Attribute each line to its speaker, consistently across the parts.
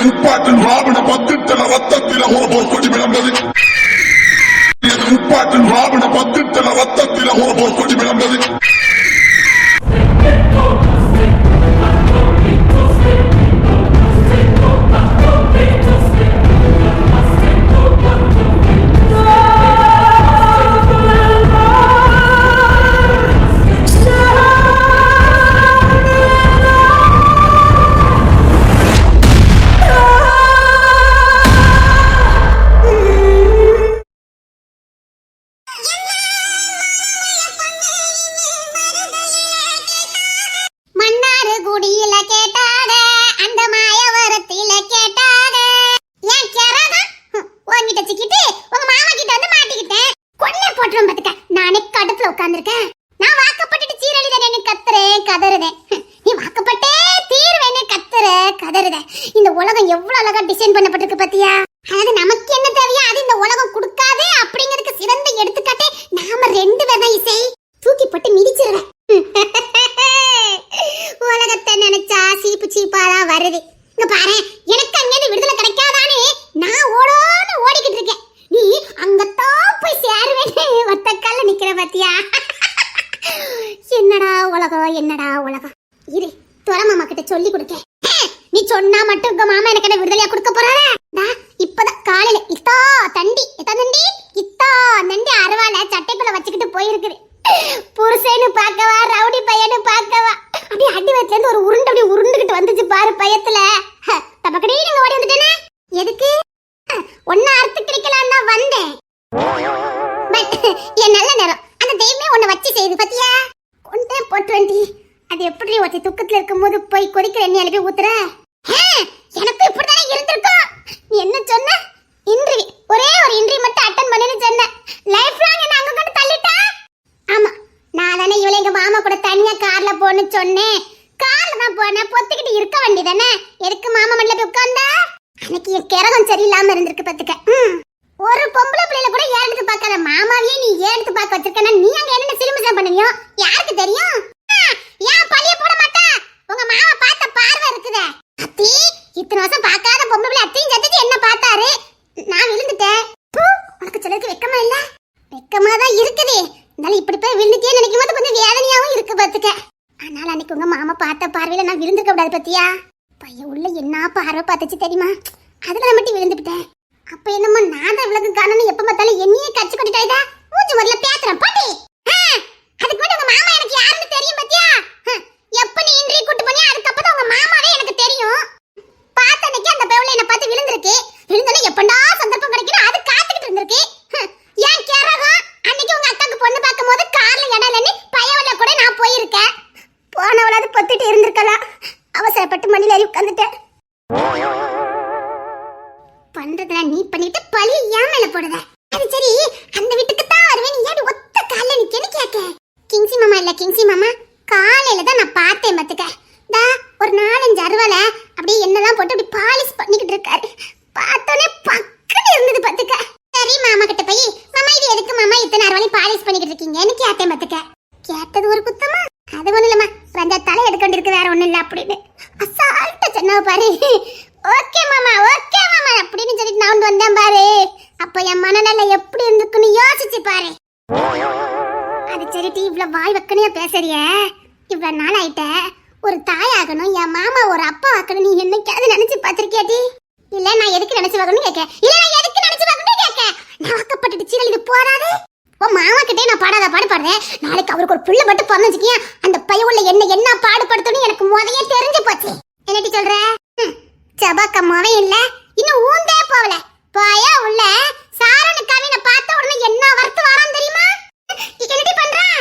Speaker 1: முப்பாட்டின் ராவண பத்தித்தல ரத்தத்தில ஒரு பொற்கொடி விளம்பது. முப்பாட்டின் ராவண பத்தித்தல ரத்தத்தில ஒரு பொற்கொடி விளம்பது.
Speaker 2: இந்த உலகம் எவ்வளவு அழகா டிசைன் பண்ணப்பட்டிருக்கு பாத்தியா? அதாவது நமக்கு என்ன தேவையோ அது இந்த உலகம் கொடுக்காது அப்படிங்கிறதுக்கு சிறந்த எடுத்துக்காட்டே நாம ரெண்டு பேர் தான். இசை தூக்கி போட்டு மிதிச்சிருவேன். உலகத்தை நினைச்சா சீப்பு சீப்பாதான் வருது. இங்க பாரு, எனக்கு அங்கே விடுதலை கிடைக்காதானே நான் ஓடோன்னு ஓடிக்கிட்டு இருக்கேன். நீ அங்கத்தான் போய் சேருவேன் ஒத்த கால்ல நிக்கிற பாத்தியா? என்னடா உலகம், என்னடா உலகம். இரு துறமாமா கிட்ட சொல்லி கொடுக்க. நீ சொன்னா மட்டும் உங்க மாமா எனக்கு என்ன விடுதலையா கொடுக்க போறாரா? இப்பதான் காலையில இத்தா தண்டி அருவால சட்டைக்குள்ள வச்சுக்கிட்டு போயிருக்குது. புருஷன்னு பாக்கவா ரவுடி பையனு பாக்கவா அப்படியே அடி வயத்துல இருந்து ஒரு உருண்டு அப்படியே உருண்டுகிட்டு வந்துச்சு பாரு பயத்துல. தப்பக்கடி நீங்க ஓடி வந்துட்டேனே. எதுக்கு? ஒன்ன அறுத்து கிடைக்கலாம் தான் வந்தேன். என் நல்ல நேரம் அந்த தெய்வமே உன்னை வச்சு செய்து பத்தியா? கொண்டே போட்டு அது எப்படி ஒருத்தி துக்கத்துல இருக்கும் போது போய் கொதிக்கிற எண்ணெய் அனுப்பி ஊத்துற? எனக்கு இப்படிதானே இருந்திருக்கும். நீ என்ன சொன்ன? இன்டர்வியூ, ஒரே ஒரு இன்டர்வியூ மட்டும் அட்டெண்ட் பண்ணேன்னு சொன்ன. லைஃப் லாங் என்ன அங்க கொண்டு தள்ளிட்டா? ஆமா, நான் தானே இவளை எங்க மாமா கூட தனியா கார்ல போன்னு சொன்னேன். கார்ல தான் போனேன், பொத்துக்கிட்டு இருக்க வேண்டியதானே. எதுக்கு மாமா மண்ணில போய் உட்கார்ந்தா? அன்னைக்கு என் கிரகம் சரியில்லாம இருந்திருக்கு பாத்துக்க. ஒரு பொம்பளை பிள்ளைல கூட ஏறெடுத்து பார்க்காத மாமாவையே நீ ஏறெடுத்து பார்க்க வச்சிருக்கனா நீ அங்க என்னென்ன சிலுமிசம் பண்ணுவியோ யாருக்கு தெரியும்? ஏன் பழிய போட மாட்டா? உங்க மாமா பார்த்த பார்வை இருக்குதே. அத்தி இத்தனை வருஷம் பார்க்காத பொம்பளை பிள்ளை அத்தையும் சத்திச்சு என்ன பார்த்தாரு. நான் விழுந்துட்டேன். உனக்கு சொல்றதுக்கு வெக்கமா இல்ல? வெக்கமா தான் இருக்குது. இருந்தாலும் இப்படி போய் விழுந்துட்டே நினைக்கும் போது கொஞ்சம் வேதனையாவும் இருக்கு பாத்துக்க. ஆனால் அன்னைக்கு உங்க மாமா பார்த்த பார்வையில நான் விழுந்திருக்க கூடாது பத்தியா? பையன் உள்ள என்ன பார்வை பார்த்துச்சு தெரியுமா? அதுல நான் மட்டும் விழுந்துட்டேன். அப்ப என்னமோ நான் தான் விளக்கு காணணும் எப்ப பார்த்தாலும் என்னையே கட்சி கொட்டிட்டாய்தா. மூஞ்சி முதல்ல பேசுறேன் பாட்டி. அதுக்கு மட்டும் உங்க மாமா எனக்கு யாருன்னு தெரியும் பத்தியா? எப்ப நீ இன்றைய கூட்டு போனியா அதுக்கப்புறம் உங்க மாமாவே எனக்கு தெரியும். பார்த்த அன்னைக்கு அந்த பேவுல என்ன பார்த்து விழுந்திருக்கு. விழுந்தோன்னே எப்பண்டா சந்தர்ப்பம் கிடைக்கணும் அது காத்துக்கிட்டு இருந்திருக்கு. ஏன் கேரகம் அன்னைக்கு உங்க அக்காக்கு பொண்ணு பார்க்கும் போது கார்ல இடம் இல்லைன்னு பயவுல கூட நான் போயிருக்கேன். போனவளாவது பொத்திட்டு இருந்திருக்கலாம். அவசரப்பட்டு மணில ஏறி உட்காந்துட்டேன். பண்றதுல நீ பண்ணிட்டு பழி ஏன் மேல போடுத? அது சரி, அந்த வீட்டுக்கு தான் வருவேன். நீ ஏடி ஒத்த கால்ல நிக்கேன்னு கேட்க. கிங்சி மாமா இல்ல, கிங்சி மாமா காலையில தான் நான் பார்த்தேன் பாத்துக்க. ஒரு 4-5 அருவால அப்படியே என்னெல்லாம் போட்டு அப்படி பாலிஷ் பண்ணிக்கிட்டு இருக்காரு. பார்த்தோன்னே பக்கத்துல இருந்தது பாத்துக்க. சரி மாமா கிட்ட போய் மாமா இது எதுக்கு மாமா இத்தனை அருவாலையும் பாலிஷ் பண்ணிக்கிட்டு இருக்கீங்கன்னு கேட்டேன் பாத்துக்க. கேட்டது ஒரு குத்தமா? அது ஒண்ணு இல்லம்மா, ரஞ்சா தலை எடுக்கொண்டு இருக்கு, வேற ஒண்ணு இல்ல அப்படின்னு அசால்ட்டா சொன்னா பாரு. ஓகே மாமா அப்படின்னு சொல்லிட்டு நான் வந்தேன் பாரு. அப்ப என் மனநிலை எப்படி இருந்துக்குன்னு யோசிச்சு பாரு. அது சரி, இவ்வளவு வாய் வக்கனையா பேசுறிய? இவ்வளவு நாள் ஆயிட்ட. ஒரு தாயாகணும், என் மாமா ஒரு அப்பா ஆக்கணும், நீ என்னைக்காவது நினைச்சு பாத்திருக்கியாடி? இல்ல நான் எதுக்கு நினைச்சு பார்க்கணும் கேட்க. இல்ல நான் எதுக்கு நினைச்சு பார்க்கணும் கேட்க. நான் வாக்கப்பட்டுட்டு சீரல் இது போறாது. உன் மாமா கிட்டே நான் பாடாத பாடுபடுறேன். நாளைக்கு அவருக்கு ஒரு பிள்ளை மட்டும் பிறந்துச்சுக்கியா அந்த பையவுள்ள என்ன பாடுபடுத்தணும் எனக்கு முதையே தெரிஞ்சு போச்சு. என்னடி சொல்ற? சபாக்கம்மாவே இல்ல, இன்னும் ஊந்தே போகல. போயா உள்ள சாரண கவினை பார்த்த உடனே என்ன வர்த்து வரான் தெரியுமா? என்னடி பண்றான்?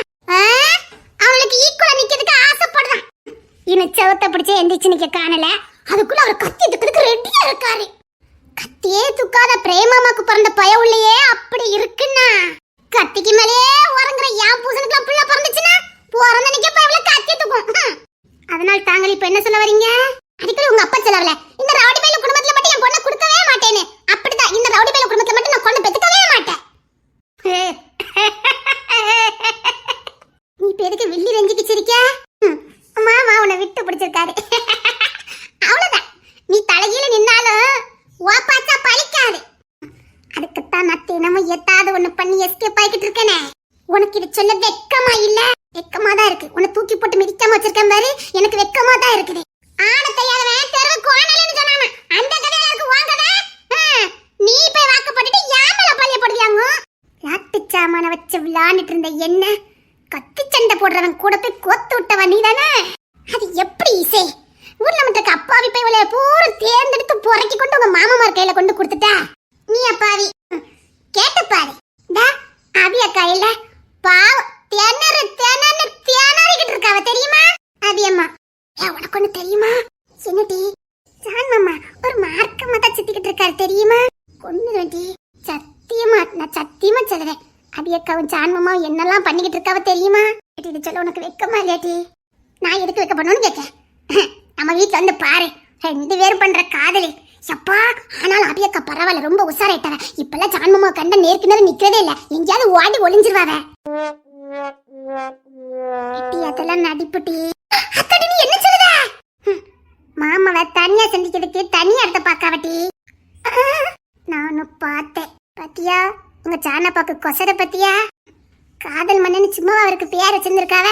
Speaker 2: அவளுக்கு ஈக்குவலா நிக்கிறதுக்கு ஆசைப்படுறான். இன்னும் செவத்தை பிடிச்சே எந்திரிச்சு நிக்க காணல. அதுக்குள்ள அவர் கத்தி துக்கிறதுக்கு ரெடியா இருக்காரு. கத்தியே துக்காத பிரேமாமாக்கு பிறந்த பய உள்ளே அப்படி இருக்குன்னா கத்திக்கு மேலே உறங்குற என் பூசனுக்குலாம் பிள்ளை பிறந்துச்சுன்னா பிறந்த நிக்க பயவுல கத்தி தூக்கும். அதனால தாங்கள் இப்ப என்ன சொல்ல வரீங்க? அடிக்கடி உங்க அப்பா சொல்லல இந்த ரவுடி பையல குடும்பத்துல மட்டும் என் பொண்ணை கொடுக்கவே மாட்டேன்னு. அப்படிதான், இந்த ரவுடி பையல குடும்பத்துல மட்டும் நான் பொண்ணை பெத்துக்கவே மாட்டேன். நீ இப்ப எதுக்கு வில்லி ரெஞ்சிக்கு சிரிக்க? மாமா உன்னை விட்டு பிடிச்சிருக்காரு. அவ்வளவுதான், நீ தலைகீழ நின்னாலும் தூக்கி போட்டு மிதிக்காம வச்சிருக்கேன் பாரு, எனக்கு வெக்கமா தான் இருக்குது. ஆட தெரியாதவன் தெருவு கோணலன்னு சொன்னானே, அந்த கதையா இருக்கு உன் கதை. நீ போய் வாக்கு போட்டுட்டு ஏன் மேல பழிய போடுவியாங்க? லாட்டு சாமான வச்சு விளையாண்டுட்டு இருந்த என்ன கத்தி சண்டை போடுறவன் கூட போய் கோத்து விட்டவன் நீ தானே? அது எப்படி இசை? ஊர்ல மட்டும் அப்பாவி போய் இவளை பூரா தேர்ந்தெடுத்து பொறக்கி கொண்டு உங்க மாமாமார் கையில கொண்டு கொடுத்துட்டா. நீ அப்பாவி கேட்டு பாரு. அபியா கையில பாவம் திணறிக்கிட்டு இருக்காவ தெரியுமா? அபியம்மா உனக்கு ஒண்ணு தெரியுமா? என்னடி ஜான் மாமா ஒரு மார்க்கமா தான் சுத்திக்கிட்டு இருக்காரு தெரியுமா? கொன்னுடி சத்தியமா, நான் சத்தியமா சொல்றேன். அபியக்காவும் ஜான் மாமாவும் என்னெல்லாம் பண்ணிக்கிட்டு இருக்காவ தெரியுமா? இது சொல்ல உனக்கு வெக்கமா இல்லையாட்டி? நான் எதுக்கு வைக்க பண்ணணும்னு கேட்க. நம்ம வீட்டுல வந்து பாரு, 2 பேரும் பண்ற காதலி எப்பா. ஆனாலும் அபியக்கா பரவாயில்ல, ரொம்ப உஷாராயிட்டாவ. இப்பெல்லாம் ஜான் மாமா கண்ட நேருக்கு நேரம் நிக்கவே இல்ல, எங்கேயாவது ஓடி ஒளிஞ்சிருவாவ. அதெல்லாம் நடிப்புட்டி. அக்கடி நீ என்ன சொல்லுத? மாமாவை தனியா சந்திக்கிறதுக்கு தனியா இடத்த பாக்காவட்டி. நானும் பார்த்தேன். பத்தியா உங்க சாணப்பாக்கு கொசர பத்தியா? காதல் மன்னனு சும்மா அவருக்கு பேர் வச்சிருந்திருக்காவ.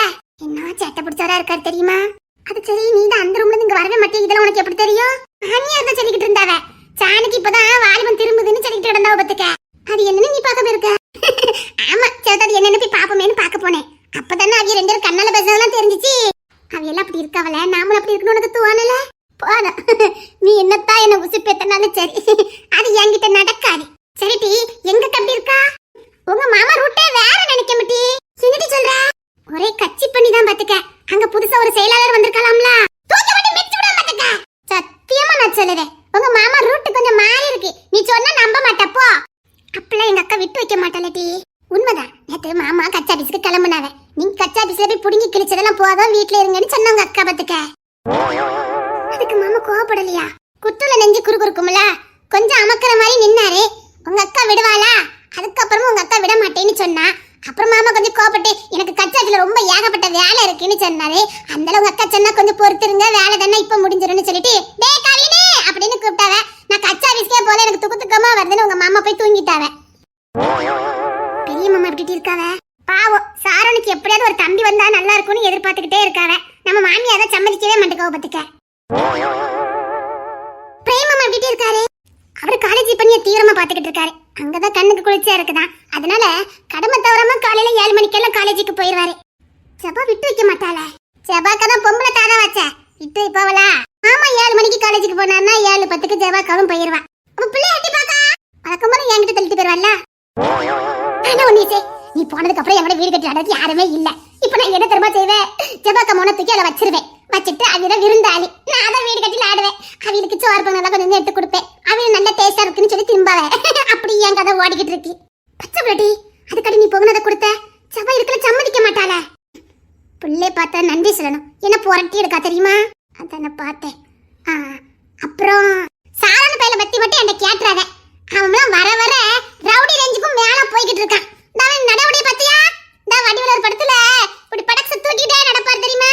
Speaker 2: என்ன சேட்டை பிடிச்சவரா இருக்காரு தெரியுமா? அது சரி, நீ தான் அந்த ரூம்ல இங்க வரவே மாட்டே, இதெல்லாம் உனக்கு எப்படி தெரியும்? அண்ணியா தான் சொல்லிக்கிட்டு இருந்தாவ. சாணிக்கு இப்பதான் வாலிபம் திரும்புதுன்னு சொல்லிக்கிட்டு இருந்தாவ பத்துக்க. அது என்னன்னு நீ பார்க்க போயிருக்க? ஆமா, சரி, அது என்னன்னு போய் பாப்போமேன்னு பார்க்க போனேன். அப்பதானே அவிய 2 பேரும் கண்ணால பேசுறதெல்லாம் தெரிஞ்சிச்சு. அவையெல்லாம் அப்படி இருக்காவல, நாமளும் அப்படி இருக்கணும் உனக்கு தோணல? போதும், நீ என்னத்தான் என்ன உசுப்பேத்தனாலும் சரி, அது என்கிட்ட நடக்காது. சரிடி, எங்க கப்பி இருக்கா? உங்க மாமா ரூட்டே வேற நினைக்க மாட்டி. என்னடி சொல்ற? ஒரே கச்சி பண்ணி தான் பாத்துக்க. அங்க புதுசா ஒரு செயலாளர் வந்திருக்கலாம்ல, தூக்கி போட்டு மிச்சு விட பாத்துக்க. சத்தியமா நான் சொல்லுவேன், உங்க மாமா ரூட் கொஞ்சம் மாறி இருக்கு. நீ சொன்னா நம்ப மாட்டப்போ. அப்பெல்லாம் எங்க அக்கா விட்டு வைக்க மாட்டாளடி. உண்மைதான், நேத்து மாமா கச்சா ஆபீஸ்க்கு கிளம்புனாவ. நீங்க கச்சா ஆபீஸ்ல போய் புடுங்கி கிழிச்சதெல்லாம் போதும், வீட்டுல இருங்கன்னு சொன்னாங்க அக்கா பாத்துக்க. அதுக்கு மாமா கோவப்படலையா? குட்டுல நெஞ்சு குறுக்குறுக்கும்ல, கொஞ்சம் அமக்கிற மாதிரி நின்னாரு. உங்க அக்கா விடுவாளா? அதுக்கப்புறமும் உங்க அக்கா விட மாட்டேன்னு சொன்னா. அப்புறம் மாமா கொஞ்சம் கோவப்பட்டு எனக்கு கச்சாச்சில ரொம்ப ஏகப்பட்ட வேலை இருக்குன்னு சொன்னாரு. அந்த உங்க அக்கா சொன்னா கொஞ்சம் பொறுத்துருங்க, வேலை தானே இப்ப முடிஞ்சிரும்னு சொல்லிட்டு டே கவினே அப்படின்னு கூப்பிட்டாவ. நான் கச்சா ஆபீஸ்க்கே போல, எனக்கு துக்கமா வருதுன்னு உங்க மாமா போய் தூங்கிட்டாவ. பெரிய மாமா எப்படி இருக்காவ? பாவம், சாரனுக்கு எப்படியாவது ஒரு தம்பி வந்தா நல்லா இருக்கும்னு எதிர்பார்த்துக்கிட்டே இருக்காவ. நம்ம மாமியா அதை சம்மதிக்கவே மாட்டேங்க பத்துக்க. பிரேம் மாமா எப்படி இருக்காரு? அவரு காலேஜ் பண்ணிய தீவிரமா பாத்துக்கிட்டு இருக்காரு. அங்கதான் கண்ணுக்கு குளிர்ச்சியா இருக்குதான். அதனால கடமை தவறாம காலையில 7 மணிக்கெல்லாம் காலேஜுக்கு போயிருவாரு. செபா விட்டு வைக்க மாட்டாள. செபாக்கதான் பொம்பளை தாதா வச்ச விட்டு வைப்பாவலா? ஆமா, 7 மணிக்கு காலேஜுக்கு போனான்னா 7:10க்கு செபாக்காவும் போயிருவா. அப்ப பிள்ளை எட்டி பாக்கா வழக்கம் போல என்கிட்ட தள்ளிட்டு போயிருவாள்ல. ஆனா ஒண்ணு, நீ போனதுக்கு அப்புறம் எங்களோட வீடு கட்டி ஆடுறது யாருமே இல்ல. இப்ப நான் என்ன தெரியுமா செய்வேன்? செபாக்கா மோன தூக்கி அதை வச்சிருவேன். வச்சுட்டு அவிட விருந்தாளி, நான் அதான் வீடு கட்டி ஆடுவேன். அவளுக்கு சோறு பண்ணலாம் கொஞ்சம் எடுத்து கொடுப்பேன். அவள் நல்ல டேஸ்டா இருக்குன்னு சொல்லி திரும்பாவே. அப்படி என் கதை ஓடிக்கிட்டு இருக்கு. பச்சை பிள்ளை, அதுக்கடி நீ போனதை கொடுத்த செவ்வா இருக்கல சம்மதிக்க மாட்டாள. பிள்ளை பார்த்தா நன்றி சொல்லணும். என்ன புரட்டி எடுக்கா தெரியுமா? அதான் பார்த்தேன். அப்புறம் சாதாரண பையில பத்தி மட்டும் என்ன கேட்டுறாத. அவன் வர வர ரவுடி ரேஞ்சுக்கும் மேல போய்கிட்டு இருக்கான். நடவடிக்கை பத்தியா? இந்த வடிவலர் படத்துல இப்படி படக்ஸ தூக்கிட்டே நடப்பார் தெரியுமா?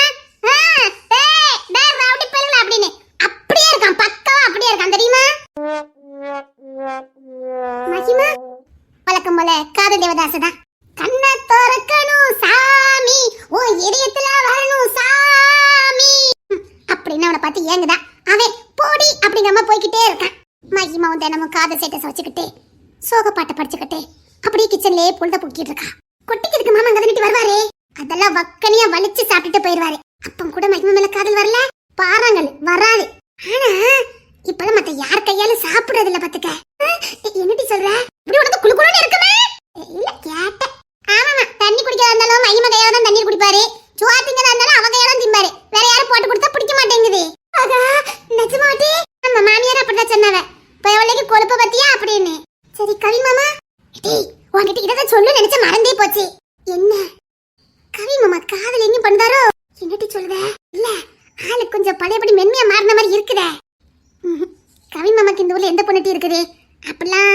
Speaker 2: ரவுடி பையில அப்படின்னு அப்படியே இருக்கான், பக்காவா அப்படியே இருக்கான் தெரியுமா? மகிமா வழக்கம் போல காதல் தேவதாசதான். கண்ணை திறக்கணும் சாமி, ஓ இதயத்துல வரணும் சாமி அப்படின்னு அவனை பார்த்து ஏங்குதா. அவன் போடி அப்படிங்காம போய்கிட்டே இருக்கான். மகிமாவும் தினமும் காதல் சேட்டை வச்சுக்கிட்டு சோக பாட்டை படிச்சுக்கிட்டு அப்படியே கிச்சன்லயே பொழுத புக்கிட்டு இருக்கா. கொட்டிக்கிறதுக்கு மாமா அங்க நின்று வருவாரு. அதெல்லாம் வக்கனியா வலிச்சு சாப்பிட்டுட்டு போயிருவாரு. அப்பம் கூட மகிமா மேல காதல் வரல, பாறாங்கல் வராது. ஆனா இப்பதான் மத்த யார் கையாலும் சாப்பிடுறது இல்ல பாத்துக்க. என்னடி சொல்ற? இப்படி உனக்கு குளு குளுன்னு இருக்குமே? இல்ல கேட்டேன். ஆமாமா, தண்ணி குடிக்கிறதா இருந்தாலும் மகிமா கையால தான் தண்ணீர் குடிப்பாரு. சுவாத்திங்கதா இருந்தாலும் அவ கையால திம்பாரு. வேற யாரும் போட்டு கொடுத்தா பிடிக்க மாட்டேங்குது. ஆகா, நிஜமாட்டி நம்ம மாமியார் அப்படிதான் சொன்னாவ. பயவளைக்கு கொழுப்ப பத்தியா அப்படின்னு. சரி கவி மாமா, டேய் உன்கிட்ட இததான் சொல்ல நினைச்ச மறந்தே போச்சு. என்ன கவி மாமா காதல் என்ன பண்ணுதாரோ? என்னடி சொல்லுத? இல்ல ஆளு கொஞ்சம் பழையபடி மென்மையா மாறின மாதிரி இருக்குதே. கவி மாமாக்கு இந்த ஊர்ல எந்த பொண்ணுட்டி இருக்குது? அப்படிலாம்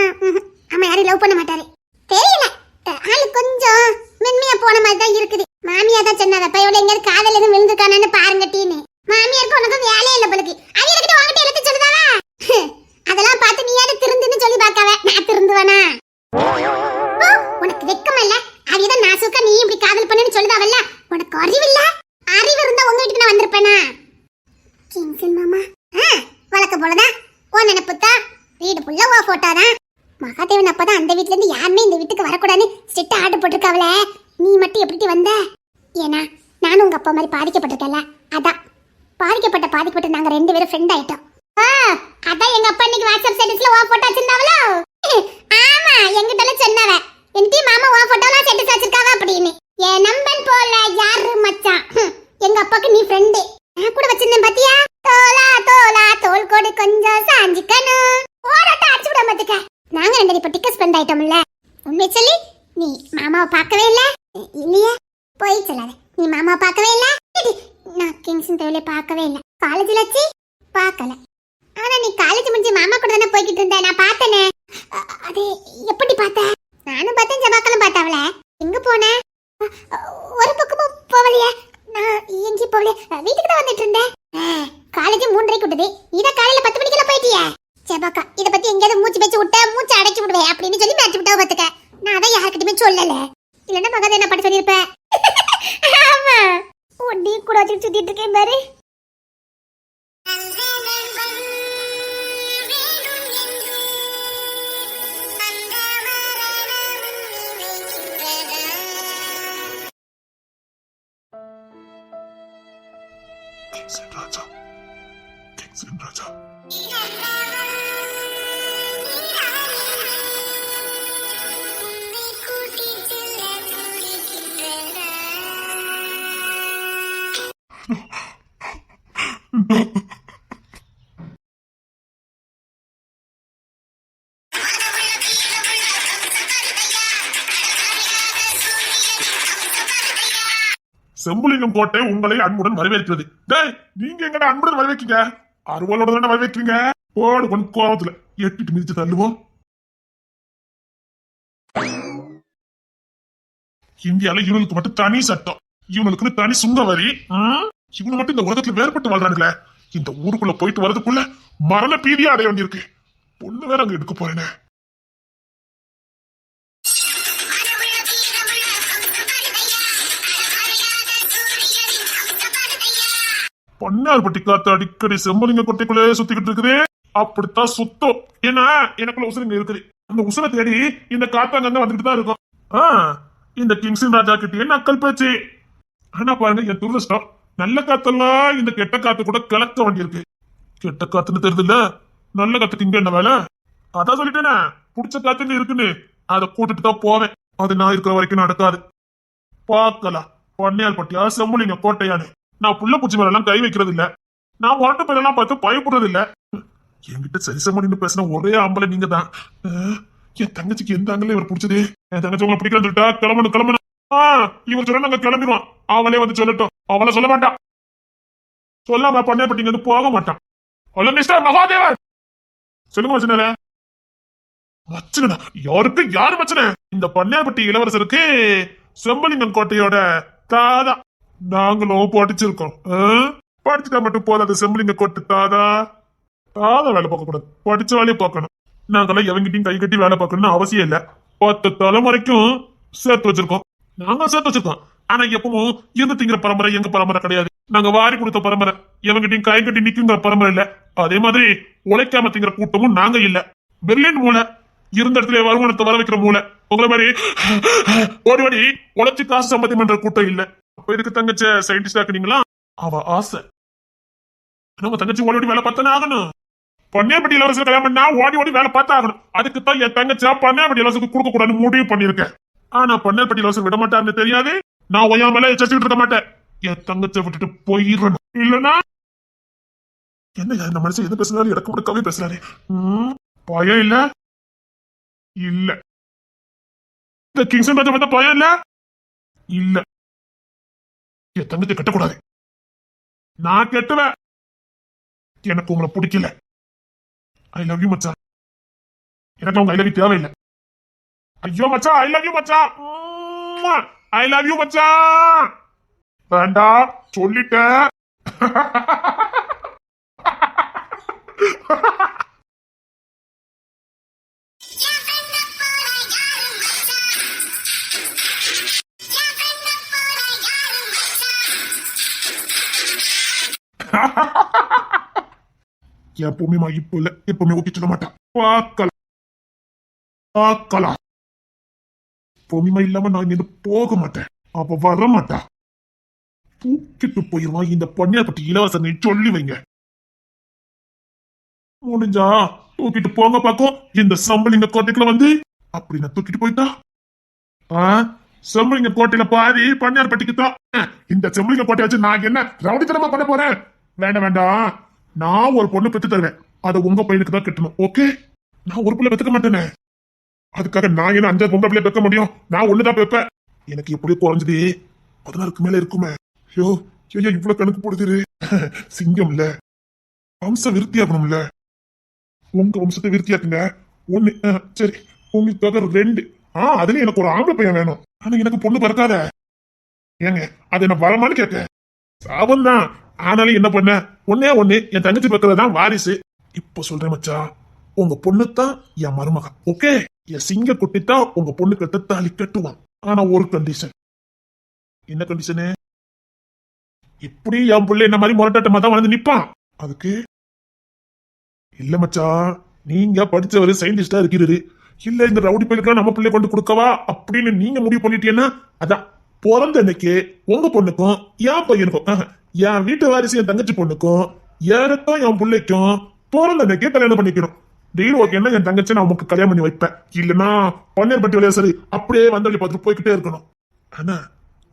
Speaker 2: ஆமா, யாரையும் லவ் பண்ண மாட்டாரு. தெரியல, ஆளு கொஞ்சம் மென்மையா போன மாதிரி தான் இருக்குது. மாமியா தான் சொன்னாத பையோட எங்கேயாவது காதல் எதுவும் விழுந்துருக்கானு பாருங்க டீன்னு. மாமியாருக்கு உனக்கு வேலையே இல்ல பலுக்கு. அவியர்கிட்ட உங்ககிட்ட எழுத்து சொல்லுதாவா? அதெல்லாம் பார்த்து நீ யாரு திருந்துன்னு சொல்லி பார்க்காவ. நான் திருந்துவானா? உனக்கு வெக்கமா இல்ல? அவியதான் நாசுக்கா நீ இப்படி காதல் பண்ணுன்னு சொல்லுதாவல்ல, உனக்கு அறிவில்ல? கவலை, நீ மட்டும் எப்படி வந்த? ஏன்னா நானும் உங்க அப்பா மாதிரி பாதிக்கப்பட்டிருக்கேன்ல, அதான் பாதிக்கப்பட்ட நாங்க 2 பேரும் ஃப்ரெண்ட் ஆயிட்டோம். அதான் எங்க அப்பா இன்னைக்கு வாட்ஸ்அப் ஸ்டேட்டஸ்ல ஓ போட்டோ வச்சிருந்தாவளோ. ஆமா, எங்கிட்ட சொன்னவ என்டி மாமா ஓ போட்டோலாம் ஸ்டேட்டஸ் வச்சிருக்காவ அப்படின்னு. என் நம்பன் போல யாரு மச்சான், எங்க அப்பாக்கு நீ ஃப்ரெண்ட். நான் கூட வச்சிருந்தேன் பாத்தியா, தோலா தோலா தோல் கொடு கொஞ்சம் சாஞ்சிக்கணும் ஓடட்ட அடிச்சு விட மாட்டுக்க. நாங்க 2 இப்ப டிக்கஸ் ஃப்ரெண்ட் ஆயிட்டோம்ல. உண்மை சொல்லி நீ மாமாவை பார்க்கவே இல்ல? இல்லையா? போய் சொல்லாத, நீ மாமாவை பார்க்கவே இல்ல. நான் கிங்ஸன் தேவலை பார்க்கவே இல்ல. காலேஜ்ல வச்சு பார்க்கல. ஆனா நீ காலேஜ் முடிஞ்சு மாமா கூட தானே போய்கிட்டு இருந்த, நான் பார்த்தேனே. அது எப்படி பார்த்த? நானும் பார்த்தேன், ஜபாக்கலும் பார்த்தாவல. எங்க போன? ஒரு பக்கமும் போவலையே. நான் எங்கேயும் போகல, வீட்டுக்கு தான் வந்துட்டு இருந்தேன். காலேஜ் 3:30 விட்டது, இத காலையில 10 மணிக்கெல்லாம் போயிட்டியா? ஜபாக்கா, இத பத்தி எங்கேயாவது மூச்சு பேச்சு விட்ட மூச்சு அடக்கி விடுவேன் அப்படின்னு சொல்லி மேட்ச் விட்டாவ பாத்துக்க. நான் அதை யார்கிட்டயுமே சொல்லல, இல்லன்னா மகதை என்ன பண்ண சொல்லியிருப்பேன். ஆமா, ஒண்டி கூட வச்சு சுத்திட்டு இருக்கேன் பாரு.
Speaker 1: ராஜா, ராஜா செம்புலிங்கம் கோட்டை உங்களை அன்புடன் வரவேற்கிறது. டேய், நீங்க எங்கடா அன்புடன் வரவேற்கீங்க? அறுவலோட தானே வரவேற்கிறீங்க. போடு கொஞ்சம் கோபத்துல எட்டிட்டு மிதிச்சு தள்ளுவோம். இந்தியால இவனுக்கு மட்டும் தனி சட்டம், இவனுக்கு தனி சுங்க வரி. இவனு மட்டும் இந்த உலகத்துல வேறுபட்டு வாழ்றானுங்களே. இந்த ஊருக்குள்ள போயிட்டு வரதுக்குள்ள மரண பீதியா அடைய வேண்டியிருக்கு. பொண்ணு வேற அங்க எடுக்க போறேனே. பொன்னார்பட்டி காத்து அடிக்கடி செம்பலிங்க கொட்டைக்குள்ளே சுத்திக்கிட்டு இருக்குது. அப்படித்தான் சுத்தம். ஏன்னா எனக்குள்ள உசுருங்க இருக்குது. அந்த உசுரை தேடி இந்த காத்து அங்க வந்துட்டு தான் இருக்கும். இந்த கிங்ஸின் ராஜா கிட்டே நக்கல் பேச்சு. ஆனா பாருங்க, என் துரதிஷ்டம், நல்ல காத்தெல்லாம் இந்த கெட்ட காத்து கூட கலக்க வேண்டியிருக்கு. கெட்ட காத்துன்னு தெரியுது இல்ல, நல்ல காத்துக்கு இங்க என்ன வேலை? அதான் சொல்லிட்டேனே, புடிச்ச காத்துங்க இருக்குன்னு அதை கூட்டிட்டு தான் போவேன். அது நான் இருக்கிற வரைக்கும் நடக்காது. பாக்கலாம் பொன்னியார்பட்டியா செம்பலிங்க கோட்டையானு. நான் புள்ள பூச்சி மேல எல்லாம் கை வைக்கிறது இல்ல. நான் உரட்டு பேரெல்லாம் பார்த்து பயப்படுறது இல்ல. என்கிட்ட சரிசமணின்னு பேசின ஒரே ஆம்பளை நீங்க தான். என் தங்கச்சிக்கு எந்த ஆங்கல இவர் பிடிச்சது? என் தங்கச்சி உங்களை பிடிக்கிறது கிளம்பணும். இவர் சொல்ல நாங்க கிளம்பிடுவோம். அவளே வந்து சொல்லட்டும். அவளை சொல்ல மாட்டான். சொல்லாம பொன்னியார்பட்டி வந்து போக மாட்டான். மிஸ்டர் மகாதேவன், சொல்லுங்க மச்சனே. மச்சனா? யாருக்கு யாரு மச்சனே? இந்த பொன்னியார்பட்டி இளவரசருக்கு செம்பலிங்கம் கோட்டையோட தாதா. நாங்களும் படிச்சிருக்கோம். படிச்சுட்டா மட்டும் போதாது. செம்பலிங்க கோட்டை தாதா வேலை பார்க்க கூடாது, படிச்ச வேலையை பார்க்கணும். நாங்கெல்லாம் எவங்கிட்டையும் கை கட்டி வேலை பார்க்கணும்னு அவசியம் இல்ல. 10 தலைமுறைக்கும் சேர்த்து வச்சிருக்கோம். நாங்க சேர்த்து வச்சிருக்கோம். ஆனா எப்பவும் இருந்து திங்கிற பரம்பரை எங்க பரம்பரை கிடையாது. நாங்க வாரி கொடுத்த பரம்பரை. எவங்கிட்டையும் கை கட்டி நிக்குங்கிற பரம்பரை இல்ல. அதே மாதிரி உழைக்காம திங்கிற கூட்டமும் நாங்க இல்ல. பெர்லின் மூளை, இருந்த இடத்துல வருமானத்தை வர வைக்கிற மூளை. உங்களை மாதிரி ஓடி ஓடி உழைச்சி காசு சம்பாத்தி பண்ற கூட்டம் இல்ல. அப்ப இதுக்கு தங்கச்ச சயின்டிஸ்ட் ஆக்குனீங்களா? அவ ஆசை. நம்ம தங்கச்சி ஓடி ஓடி வேலை பார்த்தானே ஆகணும். பொன்னியார்பட்டி இலவசம் கல்யாணம் பண்ணா ஓடி ஓடி வேலை பார்த்தா ஆகணும். அதுக்குத்தான் என் தங்கச்சா பொன்னியார்பட்டி இலவசத்துக்கு கொடுக்க கூடாதுன்னு முடிவு பண்ணிருக்கேன். ஆனா பொன்னியார்பட்டி இலவசம் விட மாட்டாருன்னு தெரியாது. நான் ஒய்யாமல எச்சரிச்சுட்டு இருக்க மாட்டேன். என் தங்கச்ச விட்டுட்டு போயிடணும். இல்லன்னா என்ன இந்த மனுஷன் எது பேசுறாரு? இடக்கு முடக்காவே பேசுறாரு. பயம் இல்ல இல்ல. இந்த கிங்ஸன் ராஜா பார்த்தா பயம் இல்ல இல்ல. என் தங்கத்தை கட்டக்கூடாது. நான் கெட்டுவேன். எனக்கு உங்களை பிடிக்கல. ஐ லவ் யூ மச்சான். எனக்கு அவங்க ஐ லவ் யூ தேவையில்லை. ஐயோ மச்சான், ஐ லவ் யூ மச்சான். ஐ லவ் யூ மச்சான். வேண்டாம் சொல்லிட்டேன். எப்பவுமே இப்போ இல்ல, எப்பவுமே ஓகே சொல்ல மாட்டான். பார்க்கலாம் பொறுமை இல்லாம நான் இங்க போக மாட்டேன். அவ வர மாட்டா. தூக்கிட்டு போயிருவான் இந்த பொன்னியார்பட்டி இளவரசனை சொல்லி வைங்க. முடிஞ்சா தூக்கிட்டு போங்க பாக்கும் இந்த சம்பளிங்க கோட்டைக்குள்ள வந்து அப்படி நான் தூக்கிட்டு போயிட்டா செம்பளிங்க கோட்டையில பாதி பொன்னியார்பட்டிக்கு தான். இந்த செம்பளிங்க கோட்டை வச்சு நான் என்ன ரவுடித்தனமா பண்ண போறேன்? வேண்டாம் வேண்டாம், நான் ஒரு பொண்ணு பெத்து தருவேன். அதை உங்க பையனுக்கு தான் கட்டணும். ஓகே, நான் ஒரு பிள்ளை பெத்துக்க மாட்டேனே. அதுக்காக நான் என்ன 5 பொம்பளை பிள்ளை பெக்க முடியும்? நான் ஒண்ணுதான் பெப்பேன். எனக்கு எப்படி குறைஞ்சது 16க்கு மேல இருக்குமே. ஐயோ ஐயோ, இவ்வளவு கணக்கு போடுது. சிங்கம் இல்ல, வம்சம் விருத்தியாக்கணும்ல. உங்க வம்சத்தை விருத்தியாக்குங்க. 1 சரி, உங்களுக்காக 2. அதுல எனக்கு ஒரு ஆம்பளை பையன் வேணும். ஆனா எனக்கு பொண்ணு பிறக்காத. ஏங்க அது என்ன வரமான்னு கேட்க சாபம் தான். ஆனாலும் என்ன பண்ண, ஒன்னே ஒண்ணு என் தங்கச்சி பக்கத்துலதான் வாரிசு. இப்ப சொல்றேன் மச்சா, உங்க பொண்ணு தான் என் மருமக. ஓகே, என் சிங்க குட்டி தான் உங்க பொண்ணு கிட்ட தாலி கட்டுவான். ஆனா ஒரு கண்டிஷன். என்ன கண்டிஷனு? இப்படி என் பிள்ளை என்ன மாதிரி முரட்டாட்டமா தான் வந்து நிப்பான். அதுக்கு இல்ல மச்சா, நீங்க படிச்சவரு சயின்டிஸ்டா இருக்கிறது இல்ல, இந்த ரவுடி பையலுக்கு நம்ம பிள்ளை கொண்டு கொடுக்கவா அப்படின்னு நீங்க முடிவு பண்ணிட்டீங்கன்னா, அதான் பிறந்த அன்னைக்கு உங்க பொண்ணுக்கும் என் பையனுக்கும், என் வீட்டு வாரிசு என் தங்கச்சி பொண்ணுக்கும் எனக்கும் என் பிள்ளைக்கும் பிறந்த அன்னைக்கே கல்யாணம் பண்ணிக்கணும். டெய்லி ஓகேன்னா என் தங்கச்சி நான் உங்களுக்கு கல்யாணம் பண்ணி வைப்பேன். இல்லைன்னா பொன்னியார்பட்டி விளையா சரி அப்படியே வந்தவழி பார்த்துட்டு போய்கிட்டே இருக்கணும். ஆனா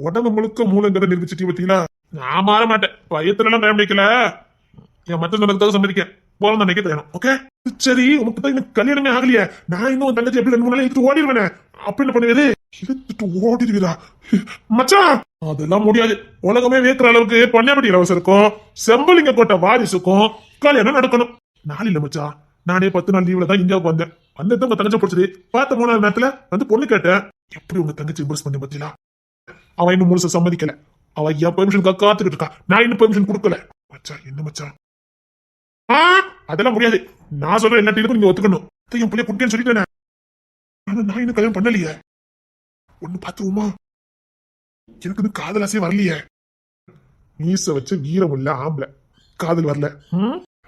Speaker 1: உடம்பு முழுக்க மூலங்கிறத நிரூபிச்சுட்டு பார்த்தீங்களா? நான் மாற மாட்டேன். பயத்துல எல்லாம் கல்யாணம் பண்ணிக்கல. என் மத்த சொன்னதுக்காக சம்மதிக்கேன். பிறந்த அன்னைக்கே கல்யாணம். ஓகே சரி, உனக்கு தான் எனக்கு கல்யாணமே ஆகலையே. நான் இன்னும் தங்கச்சி எப்படி 2 3 நாள் எடுத்து ஓடிடுவேனே. அப்படின்னு பண்ணுவது எடுத்துட்டு ஓடிடுவீரா மச்சான்? அதெல்லாம் முடியாது. உலகமே வேக்கிற அளவுக்கு பொன்னியார்பட்டி இளவரசருக்கும் செம்பலிங்க கோட்டை வாரிசுக்கும் கல்யாணம் நடக்கணும். நாளில மச்சா, நானே 10 நாள் லீவ்ல தான் இந்தியாவுக்கு வந்தேன். வந்தது உங்க தங்கச்சி பிடிச்சது. பார்த்த 3வது நேரத்துல வந்து பொண்ணு கேட்டேன். எப்படி உங்க தங்கச்சி இம்ப்ரெஸ் பண்ண பத்தியா? அவன் இன்னும் முழுசா சம்மதிக்கல. அவ என் பெர்மிஷனுக்காக காத்துக்கிட்டு இருக்கா. நான் இன்னும் பெர்மிஷன் கொடுக்கல. மச்சா என்ன மச்சா? அதெல்லாம் முடியாது. நான் சொல்ற எல்லா டீலுக்கும் நீங்க ஒத்துக்கணும். என் பிள்ளைய குட்டின்னு சொல்லிட்டேன். ஆனா நான் இன்னும் கல்யாணம் பண்ணலையே. ஒண்ணு பாத்துருவோமா? எனக்கு இன்னும் காதல் ஆசையே வரலையே. மீச வச்ச வீரம் இல்ல ஆம்பளை, காதல் வரல.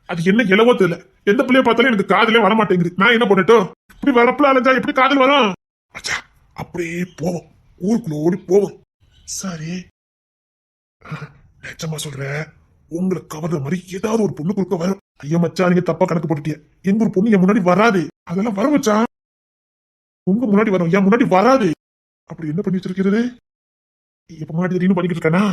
Speaker 1: அது என்ன இளவோ தெரியல. எந்த பிள்ளைய பார்த்தாலும் எனக்கு காதலே வர மாட்டேங்குது. நான் என்ன பண்ணட்டும்? இப்படி வரப்புல அலைஞ்சா எப்படி காதல் வரும்? அச்சா, அப்படியே போவோம், ஊருக்குள்ள ஓடி போவோம். சரி, நிஜமா சொல்றேன், உங்களுக்கு கவர்ற மாதிரி ஏதாவது ஒரு பொண்ணு குறுக்க வரும். ஐயா மச்சா, நீங்க தப்பா கணக்கு போட்டுட்டீங்க. எங்க ஒரு பொண்ணு என் முன்னாடி வராது. அதெல்லாம் வர மச்சா. உங்க முன்னாடி வரும், என் முன்னாடி வராது. அப்படி என்ன பண்ணி வச்சிருக்கிறது? இப்ப முன்னாடி திடீர்னு பண்ணிக்கிட்டு இருக்கானா,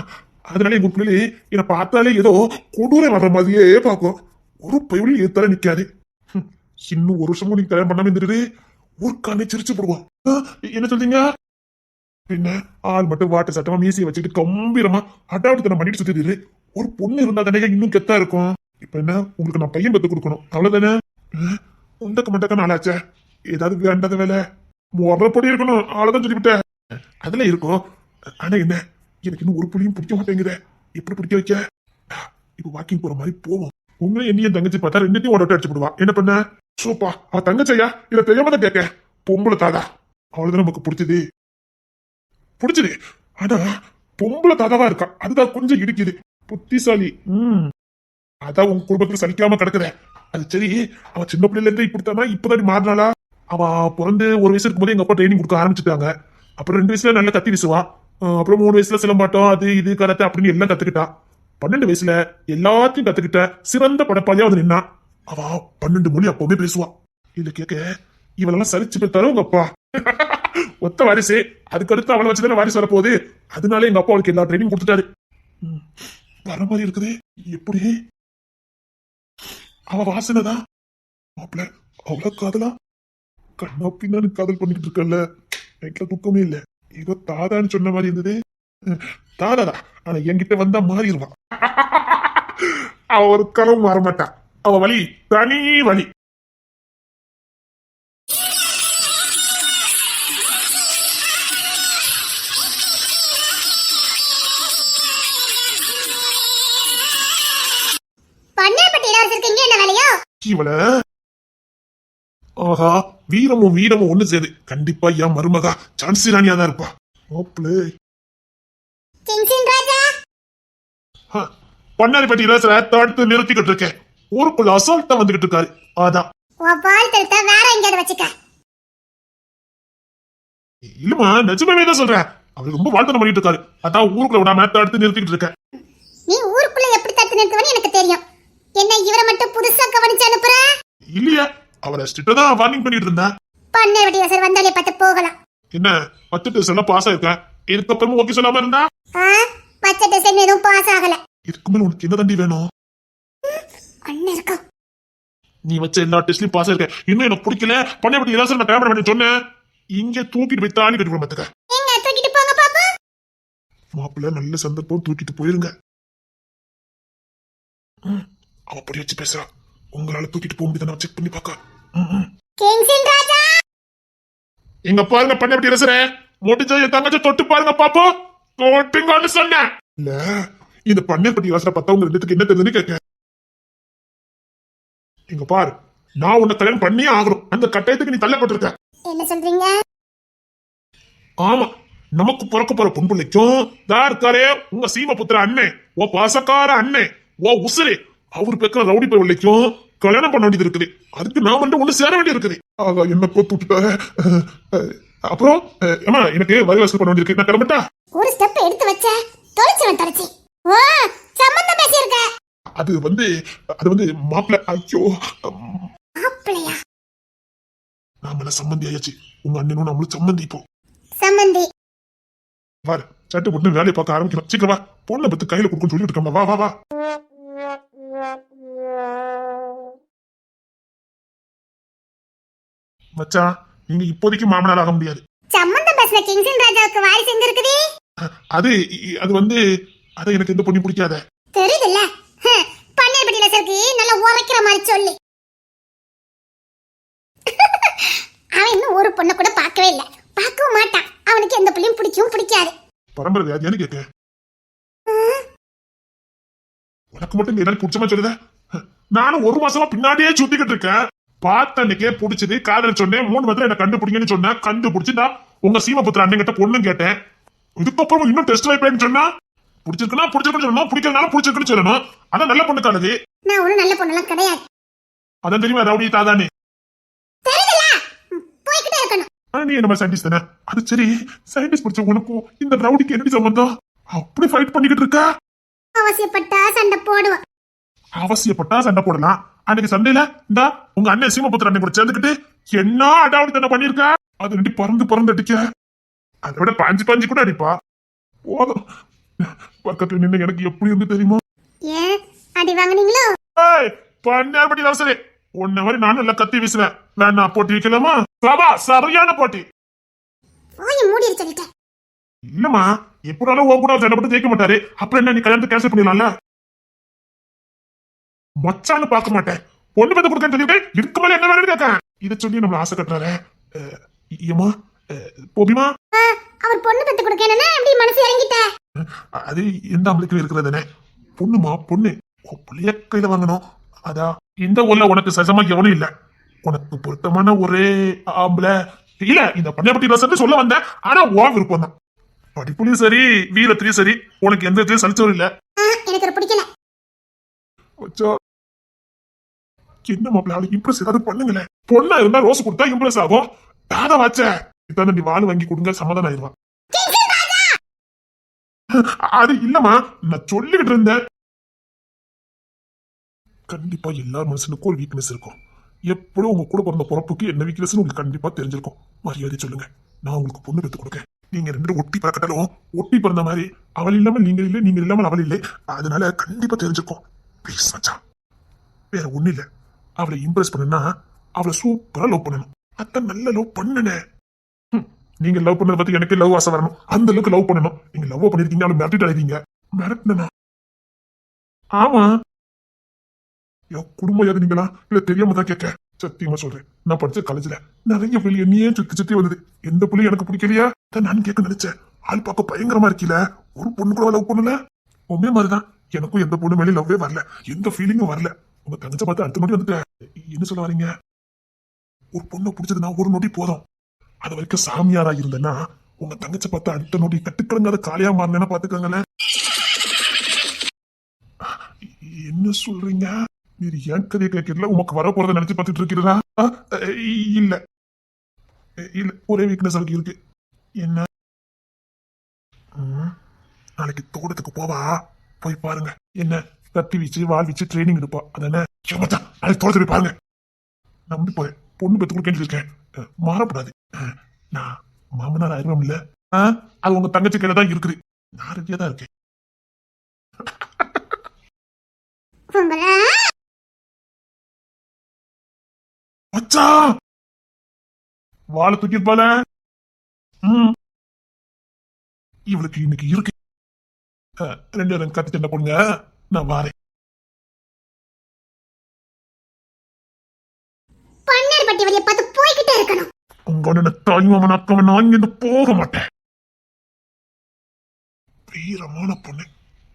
Speaker 1: அதனால எங்க பிள்ளை என்னை பார்த்தாலே ஏதோ கொடூரம் வர்ற மாதிரியே பார்க்கும். ஒரு பையலி ஏத்தால நிக்காது. இன்னும் 1 வருஷமும் நீங்க கல்யாணம் பண்ணாம இருந்துட்டு ஒரு கண்ணை சிரிச்சு போடுவோம். என்ன சொல்றீங்க? பின்ன ஆள் மட்டும் வாட்ட சட்டமா மீசியை வச்சுக்கிட்டு கம்பீரமா அடாவடித்தனம் பண்ணிட்டு சுத்திட்டு ஒரு பொண்ணு இருந்தா தானே இன்னும் கெத்தா இருக்கும். இப்ப என்ன, உங்களுக்கு நான் பையன் பெத்து கொடுக்கணும், அவ்வளவுதானே? உண்டக்க மண்டக்க நாளாச்சே. ஏதாவது வேண்டாத வேலை முறப்படி இருக்கணும், அவ்வளவுதான் சொல்லிவிட்டேன். அதுல இருக்கும். ஆனா என்ன, எனக்கு இன்னும் ஒரு புள்ளியும் பிடிக்க மாட்டேங்குத. எப்படி பிடிக்க வைக்க? இப்ப வாக்கிங் போற மாதிரி போவோம். உங்களை என்னையும் தங்கச்சி பார்த்தா 2த்தையும் ஓட அடிச்சு போடுவா. என்ன பண்ண? சோப்பா அவ தங்கச்சையா இத தெரியாம தான் கேட்க. பொம்பளை தாதா அவ்வளவுதான் நமக்கு பிடிச்சது. ஆனா பொம்பளை தாதாவா இருக்கா, அதுதான் கொஞ்சம் இடிக்குது. புத்திசாலி. அதான் உங்க குடும்பத்துல சலிக்காம கிடக்குற. அது சரி, அவ சின்ன பிள்ளைல இருந்து இப்படித்தானா இப்பதான் மாறினாளா? அவ பிறந்து 1 வயசு இருக்கும்போது எங்க அப்பா ட்ரைனிங் கொடுக்க ஆரம்பிச்சுட்டாங்க. அப்புறம் 2 வயசுல நல்லா கத்தி வீசுவா. அப்புறம் 3 வயசுல சிலம்பாட்டம் அது இது கராத்தே அப்படின்னு எல்லாம் கத்துக்கிட்டா. 12 வயசுல எல்லாத்தையும் கத்துக்கிட்ட சிறந்த படப்பாளியா வந்து நின்னா. அவ 12 மொழி அப்பவுமே பேசுவா. இல்ல கேட்க இவளெல்லாம் சரிச்சு பெற்றாரு உங்க அப்பா. ஒத்த வாரிசு. அதுக்கடுத்து அவளை வச்சுதானே வாரிசு வரப்போகுது. அதனால எங்க அப்பா அவளுக்கு எல்லா ட்ரைனிங் கொடுத்துட்டாரு. வர மாதிரி இருக்குது. எப்படி? அவ வாசனைதான் மாப்பிள்ள. அவ்வளவு காதலா? கண்ணா பின்னான்னு காதல் பண்ணிட்டு இருக்கல. நைட்ல தூக்கமே இல்ல. ஏதோ தாதான்னு சொன்ன மாதிரி இருந்தது. தாதாதா, ஆனா என்கிட்ட வந்தா மாறிடுவான். அவ ஒரு கனவு மாற மாட்டா. அவ வழி தனி வழி. இவள ஆஹா, வீரமும் வீரமும் ஒண்ணு சேது. கண்டிப்பா என் மருமகா சான்சி ராணியா தான் இருப்பா. பொன்னாரிப்பட்டி இளவரசரை தடுத்து நிறுத்திக்கிட்டு இருக்கேன். ஊருக்குள்ள அசால்ட்டா வந்துகிட்டு இருக்காரு. அதான்
Speaker 2: வேற எங்கேயாவது வச்சுக்க.
Speaker 1: இல்லம்மா நிஜமாவே தான் சொல்றேன். அவர் ரொம்ப வாழ்த்தனம் பண்ணிட்டு இருக்காரு. அதான் ஊருக்குள்ள விடாம தடுத்து நிறுத்திட்டு இருக்கேன்.
Speaker 2: நீ ஊருக்குள்ள எப்படி தடுத்து நிறுத்துவன்னு எனக்கு தெரியும். என்ன இவரை மட்டும் புதுசா கவனிச்சு அனுப்புற?
Speaker 1: இல்லையா, அவரை ஸ்ட்ரிக்ட்டா தான் வார்னிங் பண்ணிட்டு இருந்தேன்.
Speaker 2: பண்ணை வெட்டி வசர் வந்தாலே பார்த்து போகலாம்.
Speaker 1: என்ன 10 டெஸ்ட் எல்லாம் பாஸ் ஆயிருக்கேன். இதுக்கப்புறமும் ஓகே சொல்லாம இருந்தா
Speaker 2: பச்சை டெஸ்ட் எதுவும் பாஸ் ஆகல.
Speaker 1: இதுக்கு மேல உனக்கு என்ன தண்டி வேணும்?
Speaker 2: அண்ணன் இருக்கா?
Speaker 1: நீ வச்ச எல்லா டெஸ்ட்லயும் பாஸ் ஆயிருக்க. இன்னும் எனக்கு பிடிக்கல. பண்ணை பத்தி இலவசம் நான் கேமரா பண்ணி சொன்னேன். இங்க தூக்கிட்டு போய் தாலி கட்டி பாத்துக்க.
Speaker 2: எங்க தூக்கிட்டு போங்க பாப்பா.
Speaker 1: மாப்பிள்ள நல்ல சந்தர்ப்பம் தூக்கிட்டு போயிருங்க. அப்படி வச்சு பேசுறா. உங்களால தூக்கிட்டு போக முடியுது நான் செக் பண்ணி பாக்க.
Speaker 2: கிங்சின் ராஜா
Speaker 1: எங்க பாருங்க பண்ணை பத்தி இலசர முடிஞ்ச என் தங்கச்சி தொட்டு பாருங்க பாப்போம். தொட்டுங்கன்னு சொன்னேன். இல்ல இந்த பண்ணை பத்தி இலசர பத்தவங்க ரெண்டுத்துக்கு என்ன தெரியுதுன்னு கேட்க. இங்க பாரு, நான் உன்னை கல்யாணம் பண்ணியே ஆகணும். அந்த கட்டாயத்துக்கு நீ தள்ளப்பட்டிருக்க.
Speaker 2: என்ன சொல்றீங்க?
Speaker 1: ஆமா, நமக்கு பிறக்க போற பொன் பிள்ளைக்கும் தார்காரே உங்க சீம புத்திர அண்ணன், ஓ பாசக்கார அண்ணன், ஓ உசுரே அவர் பெக்கிற ரவுடி பிள்ளைக்கும் கல்யாணம் பண்ண வேண்டியது இருக்குது. அதுக்கு நான் வந்து ஒண்ணு சேர வேண்டியது இருக்குது. ஆகா என்ன கொத்துட்ட. அப்புறம் ஏமா எனக்கு வரி வசூல் பண்ண வேண்டியிருக்கு. நான் கிளம்பிட்டா?
Speaker 2: ஒரு ஸ்டெப் எடுத்து வச்ச தொலைச்சவன் தொலைச்சி. ஓ சம்பந்தம் பேசியிருக்க.
Speaker 1: அது வந்து மாப்பிள்ள. ஐயோ
Speaker 2: மாப்பிள்ளையா?
Speaker 1: நாம சம்பந்தி ஆயாச்சு. உங்க அண்ணனும் நம்மளும் சம்பந்தி. இப்போ
Speaker 2: சம்பந்தி
Speaker 1: வாரு சட்டு போட்டு வேலையை பார்க்க ஆரம்பிக்கலாம். சீக்கிரம் வா. பொண்ணை பத்தி கையில கொடுக்கணும்னு சொல்லிட்டு இருக்கோம்ல. வா வா வா. மச்சான், நீங்க இப்போதைக்கு மாமனார் ஆக முடியாது.
Speaker 2: சம்பந்தம் பேசின கிங்சின் ராஜாவுக்கு வாரிசு எங்க இருக்குது?
Speaker 1: அது வந்து அது எனக்கு எந்த பொண்ணு பிடிக்காத.
Speaker 2: தெரியுதுல்ல, பன்னீர் பட்டியில சருக்கு நல்லா உரைக்கிற மாதிரி சொல்லி. அவன் இன்னும் ஒரு பொண்ணை கூட பார்க்கவே இல்லை, பார்க்கவும் மாட்டான். அவனுக்கு எந்த பிள்ளையும் பிடிக்கவும் பிடிக்காது.
Speaker 1: பரம்பரை வியாதியானு கேட்க. உனக்கு மட்டும் என்ன பிடிச்ச மாதிரி சொல்லுத? நானும் ஒரு மாசமா பின்னாடியே சுத்திக்கிட்டு இருக்கேன். பார்த்த அன்னைக்கே பிடிச்சது காதல் சொன்னேன். 3 மாதத்துல என்ன கண்டுபிடிங்கன்னு சொன்னேன். கண்டுபிடிச்சு நான் உங்க சீமபுத்திர அண்ணன் கிட்ட பொண்ணு கேட்டேன். இதுக்கப்புறம் இன்னும் டெஸ்ட் வைப்பேன்னு சொன்னா பிடிச்சிருக்குன்னா பிடிச்சிருக்குன்னு சொல்லணும், பிடிக்கலனாலும் பிடிச்சிருக்குன்னு சொல்லணும். அதான் நல்ல பொண்ணு காலது.
Speaker 2: நான் ஒன்னும் நல்ல பொண்ணெல்லாம் கிடையாது.
Speaker 1: அதான் தெரியுமா ரவுடி தாதானே.
Speaker 2: போய்கிட்டே இருக்கணும்.
Speaker 1: ஆனா நீ என்ன சயின்டிஸ்ட் தானே? அது சரி, சயின்டிஸ்ட் படிச்ச உனக்கும் இந்த ரவுடிக்கு என்னடி சம்பந்தம்? அப்படி ஃபைட் பண்ணிக்கிட்டு இருக்க?
Speaker 2: அவசியப்பட்டா சண்டை போடுவோம்.
Speaker 1: அவசியப்பட்டா சண்டை போடலாம். அன்னைக்கு சண்டையில இந்த உங்க அண்ணன் சீமபுத்திர அண்ணன் கூட சேர்ந்துக்கிட்டு என்ன அடாவடி தண்டை பண்ணிருக்க? அது ரெண்டு பறந்து அடிக்க. அதை விட பாஞ்சு கூட அடிப்பா. போதும், பக்கத்துல நின்று எனக்கு எப்படி இருந்து தெரியுமா?
Speaker 2: ஏன் அடி வாங்குனீங்களோ?
Speaker 1: பண்ணார் படி அவசரே. உன்ன மாதிரி நானும் எல்லாம் கத்தி வீசுவேன். வேணா போட்டி வைக்கலாமா? சபா சரியான போட்டி.
Speaker 2: வாயை மூடி சொல்லிட்டேன்.
Speaker 1: இல்லம்மா, எப்படாலும் உன் கூட சண்டை போட்டு ஜெயிக்க மாட்டாரு. அப்புறம் என்ன, நீ கல்யாணத்தை கேன்சல் பண்ணிடலாம்ல? மச்சான்னு பார்க்க மாட்டேன். பொண்ணு பத்த கொடுக்கன்னு சொல்லிட்டு இதுக்கு மேல என்ன வேணும்னு கேட்க. இதை சொல்லி நம்மள ஆசை கட்டுறாரு. ஏமா போபிமா,
Speaker 2: அவர் பொண்ணு பத்த கொடுக்கணும்னா எப்படி மனசு இறங்கிட்ட?
Speaker 1: அது எந்த ஆம்பளைக்கும் இருக்கிறதுனே. பொண்ணுமா பொண்ணு பிள்ளைய கையில வாங்கணும். அதான் இந்த ஊர்ல உனக்கு சசமா எவனும் இல்ல. உனக்கு பொருத்தமான ஒரே ஆம்பளை இல்ல. இந்த பண்ணையப்பட்டி ரசம் சொல்ல வந்தேன். ஆனா உன் விருப்பம் தான். படிப்புலயும் சரி, வீரத்திலயும் சரி, உனக்கு எந்த இடத்துலயும் சலிச்சவரும் இல்ல.
Speaker 2: எனக்கு பிடிக்கல.
Speaker 1: என்ன மாப்பிள்ள இம்ப்ரெஸ் ஏதாவது பண்ணுங்களேன். பொண்ணா இருந்தா ரோஸ் கொடுத்தா இம்ப்ரெஸ் ஆகும். யாத வாச்ச இதான் நீ வாழ் வாங்கி கொடுங்க, சமாதானம் ஆயிடுவான். அது இல்லம்மா, நான் சொல்லிக்கிட்டு இருந்தேன். கண்டிப்பா எல்லா மனுஷனுக்கும் ஒரு வீக்னஸ் இருக்கும். எப்படும் உங்க கூட பிறந்த பிறப்புக்கு என்ன வீக்னஸ் உங்களுக்கு கண்டிப்பா தெரிஞ்சிருக்கும். மரியாதை சொல்லுங்க. நான் உங்களுக்கு பொண்ணு பெற்று கொடுக்க. நீங்க 2 ஒட்டி பறக்கட்டாலும் ஒட்டி பிறந்த மாதிரி அவள் இல்லாமல் நீங்க இல்லை, நீங்க இல்லாமல் அவள் இல்லை. அதனால கண்டிப்பா தெரிஞ்சிருக்கும். ப்ளீஸ் மச்சான், வேற ஒண்ணு இல்ல. அவளை இம்ப்ரெஸ் பண்ணுனா அவளை சூப்பரா லவ் பண்ணணும். அதான் நல்ல லவ் பண்ணுனே. நீங்க லவ் பண்ணத பத்தி எனக்கு லவ் ஆசை வரணும். அந்த அளவுக்கு லவ் பண்ணணும். நீங்க லவ் பண்ணிருக்கீங்க, அவளை மிரட்டிட்டு அழைக்கீங்க. மிரட்டினா? ஆமா, என் குடும்பம் யாருங்களா இல்ல தெரியாம தான் கேட்க. சத்தியமா சொல்றேன், நான் படிச்ச காலேஜ்ல நிறைய பிள்ளை என்னையே சுத்தி வந்தது. எந்த பிள்ளையும் எனக்கு பிடிக்கலையா தான் நான் கேட்க நினைச்சேன். ஆள் பார்க்க பயங்கரமா இருக்கீல, ஒரு பொண்ணு கூட லவ் பண்ணல. உண்மையே மாதிரிதான் எனக்கும் எந்த பொண்ணு மேலே லவ்வே வரல, எந்த ஃபீலிங்கும் வரல. உங்க தங்கச்ச பார்த்து அடுத்த நோட்டி வந்துட்டேன். என்ன சொல்ல வரீங்க? ஒரு பொண்ணை பிடிச்சதுன்னா ஒரு நொடி போதும். அது வரைக்கும் சாமியாரா இருந்தேன்னா உங்க தங்கச்ச பார்த்து அடுத்த நோட்டி கட்டுக்கிழங்காத காலியா மாறினேன்னா பாத்துக்கோங்களேன். என்ன சொல்றீங்க? நீர் ஏன் கதையை கேட்கல? உமக்கு வர போறதை நினைச்சு பார்த்துட்டு இருக்கிறதா? இல்ல இல்ல, ஒரே வீக்னஸ் அவருக்கு இருக்கு. என்ன? நாளைக்கு தோட்டத்துக்கு போவா, போய் பாருங்க. என்ன கத்தி வச்சு வால் வச்சு ட்ரைனிங் எடுப்பா, அதானே? நாளைக்கு தோட்டத்தை போய் பாருங்க. நம்பி போறேன், பொண்ணு பெத்து கொடுக்கேன்னு இருக்கேன். மாறப்படாது. நான் மாமனார் ஆயிரம் இல்ல, அது உங்க தங்கச்சி கையில தான் இருக்குது. நான் ரெடியா தான் இருக்கேன். மச்சான் வாழை தூக்கிருப்பால. இவளுக்கு இன்னைக்கு இருக்கு. 2 பேரும் கத்தி சண்டை போடுங்க, நான் வாரேன்.
Speaker 2: பன்னர்பட்டி வழியை பார்த்து போய்கிட்டே இருக்கணும்.
Speaker 1: உங்க அண்ணனை தாய்மாமன் அக்கவன் நான் இங்கிருந்து போக மாட்டேன். வீரமான பொண்ணு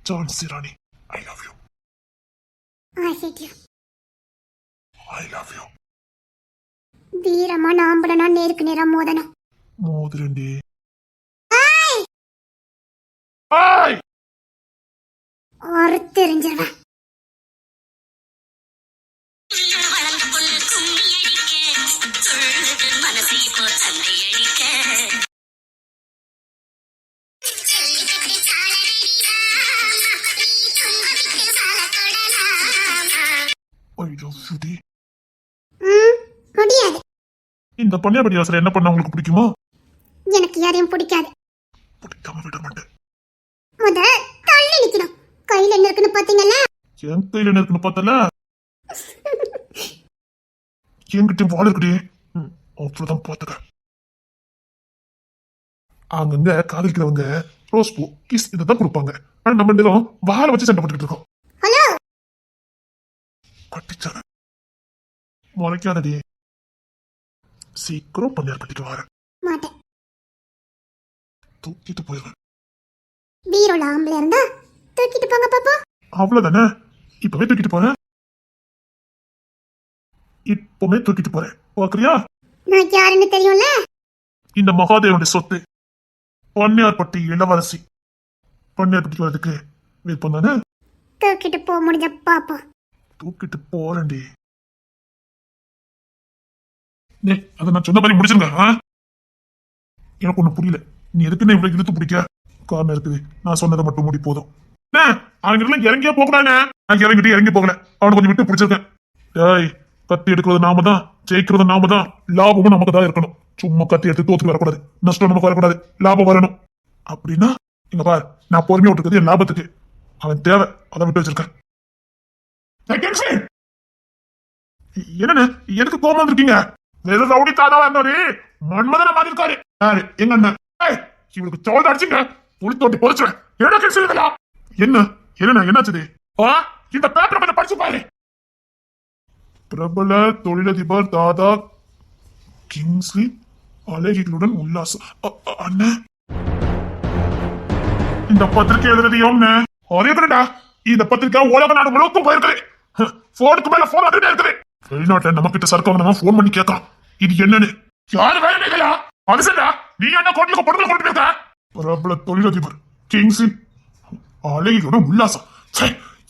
Speaker 1: Jhansi Rani. I love you. I love you.
Speaker 2: வீரமான ஆம்பளனா நேருக்கு நேரா மோதணும்.
Speaker 1: மோதிரண்டி.
Speaker 2: தெரிஞ்சிருவேன். முடியாது.
Speaker 1: இந்த பன்னியாபடி வாசல என்ன பண்ண உங்களுக்கு பிடிக்குமோ?
Speaker 2: எனக்கு யாரையும் பிடிக்காது.
Speaker 1: பிடிக்காம விட மாட்டேன்.
Speaker 2: முத தள்ளி நிக்கணும். கையில என்ன இருக்குன்னு பாத்தீங்களா?
Speaker 1: என் கையில என்ன இருக்குன்னு பார்த்தல? என்கிட்ட வாழ இருக்குடி. அவ்வளவுதான் பாத்துக்க. அங்கங்க காதலிக்கிறவங்க ரோஸ் பூ கிஸ் இதான் கொடுப்பாங்க. ஆனா நம்ம நேரம் வாழை வச்சு சண்டை போட்டுக்கிட்டு இருக்கோம்.
Speaker 2: ஹலோ
Speaker 1: கட்டிச்சான முளைக்காதடி. சீக்கிரம் பன்னியார்பட்டிக்கு வரேன்.
Speaker 2: மாட்டேன்.
Speaker 1: தூக்கிட்டு போயிடுவேன்.
Speaker 2: பீரோல ஆம்பளை இருந்தா தூக்கிட்டு போங்க பாப்பா.
Speaker 1: அவ்வளவுதானே? இப்பவே தூக்கிட்டு போறேன். இப்பவே தூக்கிட்டு போறேன். பாக்குறியா?
Speaker 2: நான் யாருன்னு தெரியும்ல?
Speaker 1: இந்த மகாதேவனுடைய சொத்து. பன்னியார்பட்டி இளவரசி. பன்னியார்பட்டிக்கு வரதுக்கு விருப்பம் தானே?
Speaker 2: தூக்கிட்டு போக முடிஞ்ச பாப்பா.
Speaker 1: தூக்கிட்டு போறேன்டி. அதை நான் சொன்ன மாதிரி முடிச்சிருங்க. எனக்கு ஒண்ணு புரியல, நீ எதுக்கு இவ்வளவு இழுத்து பிடிக்க? காரணம் இருக்குது. நான் சொன்னதை மட்டும் முடி போதும். அவங்க இறங்கியே போகக்கூடாது. நான் இறங்கி போகல. அவனை கொஞ்சம் விட்டு பிடிச்சிருக்கேன். ஏய், கத்தி எடுக்கிறது நாம தான், ஜெயிக்கிறது நாம தான், லாபமும் நமக்கு தான் இருக்கணும். சும்மா கத்தி எடுத்து தோத்துக்கு வரக்கூடாது, நஷ்டம் நமக்கு வரக்கூடாது, லாபம் வரணும். அப்படின்னா இங்க பாரு, நான் பொறுமையா விட்டுருக்கிறது என் லாபத்துக்கு. அவன் தேவை, அதை விட்டு வச்சிருக்கேன். என்னன்னு எதுக்கு கோபம் வந்திருக்கீங்க? வெறும் ரவுடி தாதாவா இருந்தாரு, மன்மதன மாதிரி இருக்காரு. யாரு? எங்க அண்ணன். இவளுக்கு சோழ அடிச்சுங்க, புளி தோட்டி பொறிச்சுவேன். என்ன என்ன என்னாச்சு? இந்த பேப்பரை கொஞ்சம் படிச்சு பாரு. பிரபல தொழிலதிபர் தாதா கிங்ஸ்லி அழகிகளுடன் உல்லாசம். அண்ணன், இந்த பத்திரிகை எழுதுறதையும் அதேடா. இந்த பத்திரிகை உலக நாடு முழுவதும் போயிருக்குது. போனுக்கு மேல போன் வந்துட்டே இருக்குது. வெளிநாட்டுல நம்ம கிட்ட சரக்கு வாங்க போன் பண்ணி கேட்கலாம், இது என்னன்னு. யாரு வேலை நினைக்கல? அது சரிடா, நீ என்ன கோட்டைக்கு பொருட்கள் கொண்டு போயிருக்க? பிரபல தொழிலதிபர் கிங்ஸ்லி அழகிகளுடன் உல்லாசம்.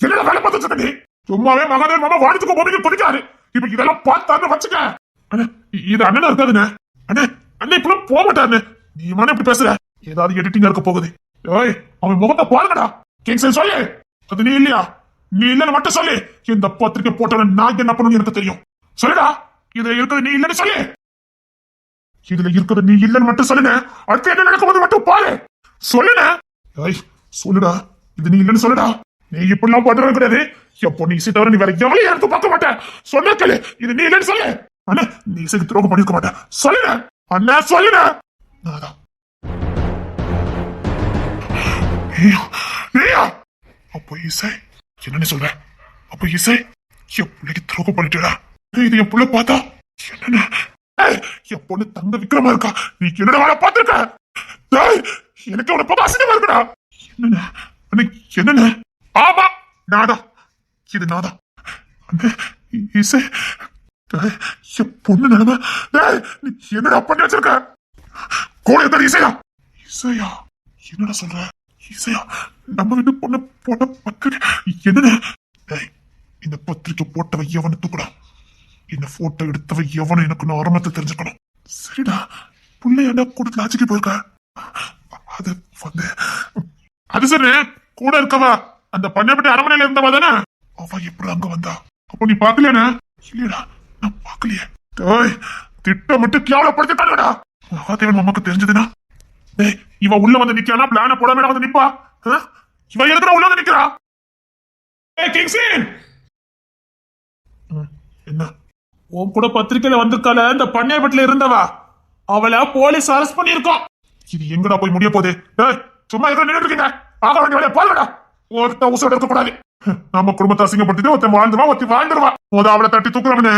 Speaker 1: என்னடா வேலை பார்த்துட்டு இருக்க நீ? சும்மாவே மகாதேவன் மாமா வாடித்துக்கு போனீங்க பிடிக்காது. இப்ப இதெல்லாம் பார்த்தாருன்னு வச்சுக்க. அண்ணே, இது அண்ணனா இருக்காதுண்ணே. அண்ணே அண்ணே இப்பெல்லாம் போக மாட்டாருண்ணே. நீ மன இப்படி பேசுற? ஏதாவது எடிட்டிங்கா இருக்க போகுது. ஏய், அவன் முகத்தை பாருங்கடா. கிங்ஸ்லி சொல்லு, அது நீ இல்லையா? நீ இல்லன்னு மட்டும் சொல்லு. இந்த பத்திரிக்கை போட்டவன நான் என்ன பண்ணணும் எனக்கு தெரியும். சொல்லுடா, இதுல இருக்கிறது நீ இல்லன்னு சொல்லு. இதுல இருக்கிறது நீ இல்லன்னு மட்டும் சொல்லுங்க. அடுத்து என்ன நடக்கும்போது மட்டும் பாரு. சொல்லுன. ஏய் சொல்லுடா, இது நீ இல்லன்னு சொல்லுடா. நீ இப்படிலாம் பண்றது கிடையாது. எப்போ நீ இசை தவிர நீ வேற எவ்வளவு எடுத்து பார்க்க மாட்டேன். சொன்ன கேளு, இது நீ இல்லன்னு சொல்லு. அண்ணா, நீ இசைக்கு துரோகம் பண்ணிருக்க மாட்டேன். சொல்லுங்க அண்ணா, சொல்லுங்க. அப்போ இசை என்னன்னு சொல்ற? அப்ப இசை என் பிள்ளைக்கு துரோகம் பண்ணிட்டா? இது என் புள்ள பார்த்தா என்ன? என் பொண்ணு தங்க விக்ரமா இருக்கா. நீ என்னோட வேலை பார்த்திருக்க? எனக்கு அவனை பார்க்க அசிங்கமா இருக்குடா. என்னன்னு? ஆமா, நாதா, இது நாதா. இசை என் பொண்ணு நிலைமை நீ என்னடா பண்ணி வச்சிருக்க? கூட இருந்தா இசையா? இசையா என்னடா சொல்ற? இசையா நம்ம வீட்டு பொண்ணு போட்ட பக்கம் என்ன? இந்த பத்திரிக்கை போட்டவ எவனு தூக்குடா. இந்த போட்டோ எடுத்தவ எவனு எனக்கு ஆரம்பத்தில் தெரிஞ்சுக்கணும். சரிடா, புள்ளையாண்டா கூட்டத்தில் ஆட்சிக்கு போயிருக்க. அது வந்து அது சரி, கூட இருக்கவா அந்த பண்ணப்பட்டி அரண்மனையில இருந்தவா தானே? அவ எப்படி அங்க வந்தா? அப்ப நீ பாக்கலையானே? இல்லையடா, நான் பாக்கலையே. டேய், திட்டமிட்டு கேவலப்படுத்திட்டாடா. மகாதேவன் மாமாக்கு தெரிஞ்சதுன்னா, டேய் இவ உள்ள வந்து நிக்கானா? பிளான போடாம வந்து நிப்பா? இவ எதுக்குடா உள்ள வந்து நிக்கிறா? ஏய் கிங்ஸின், என்ன உன் கூட பத்திரிக்கையில வந்திருக்கால இந்த பண்ணையப்பட்டில இருந்தவா, அவளை போலீஸ் அரெஸ்ட் பண்ணிருக்கோம். இது எங்கடா போய் முடிய போகுது? டேய் சும்மா எங்க நின்னுட்டு இருக்கீங்க? ஆக வேண்டிய வேலையை பாருங்கடா. ஒருத்த உசோட இருக்கக்கூடாது. நம்ம குடும்பத்தை அசிங்கப்படுத்திட்டு ஒருத்தன் வாழ்ந்துவா, ஒருத்தி வாழ்ந்துருவா. அவளை தட்டி தூக்குறவனு.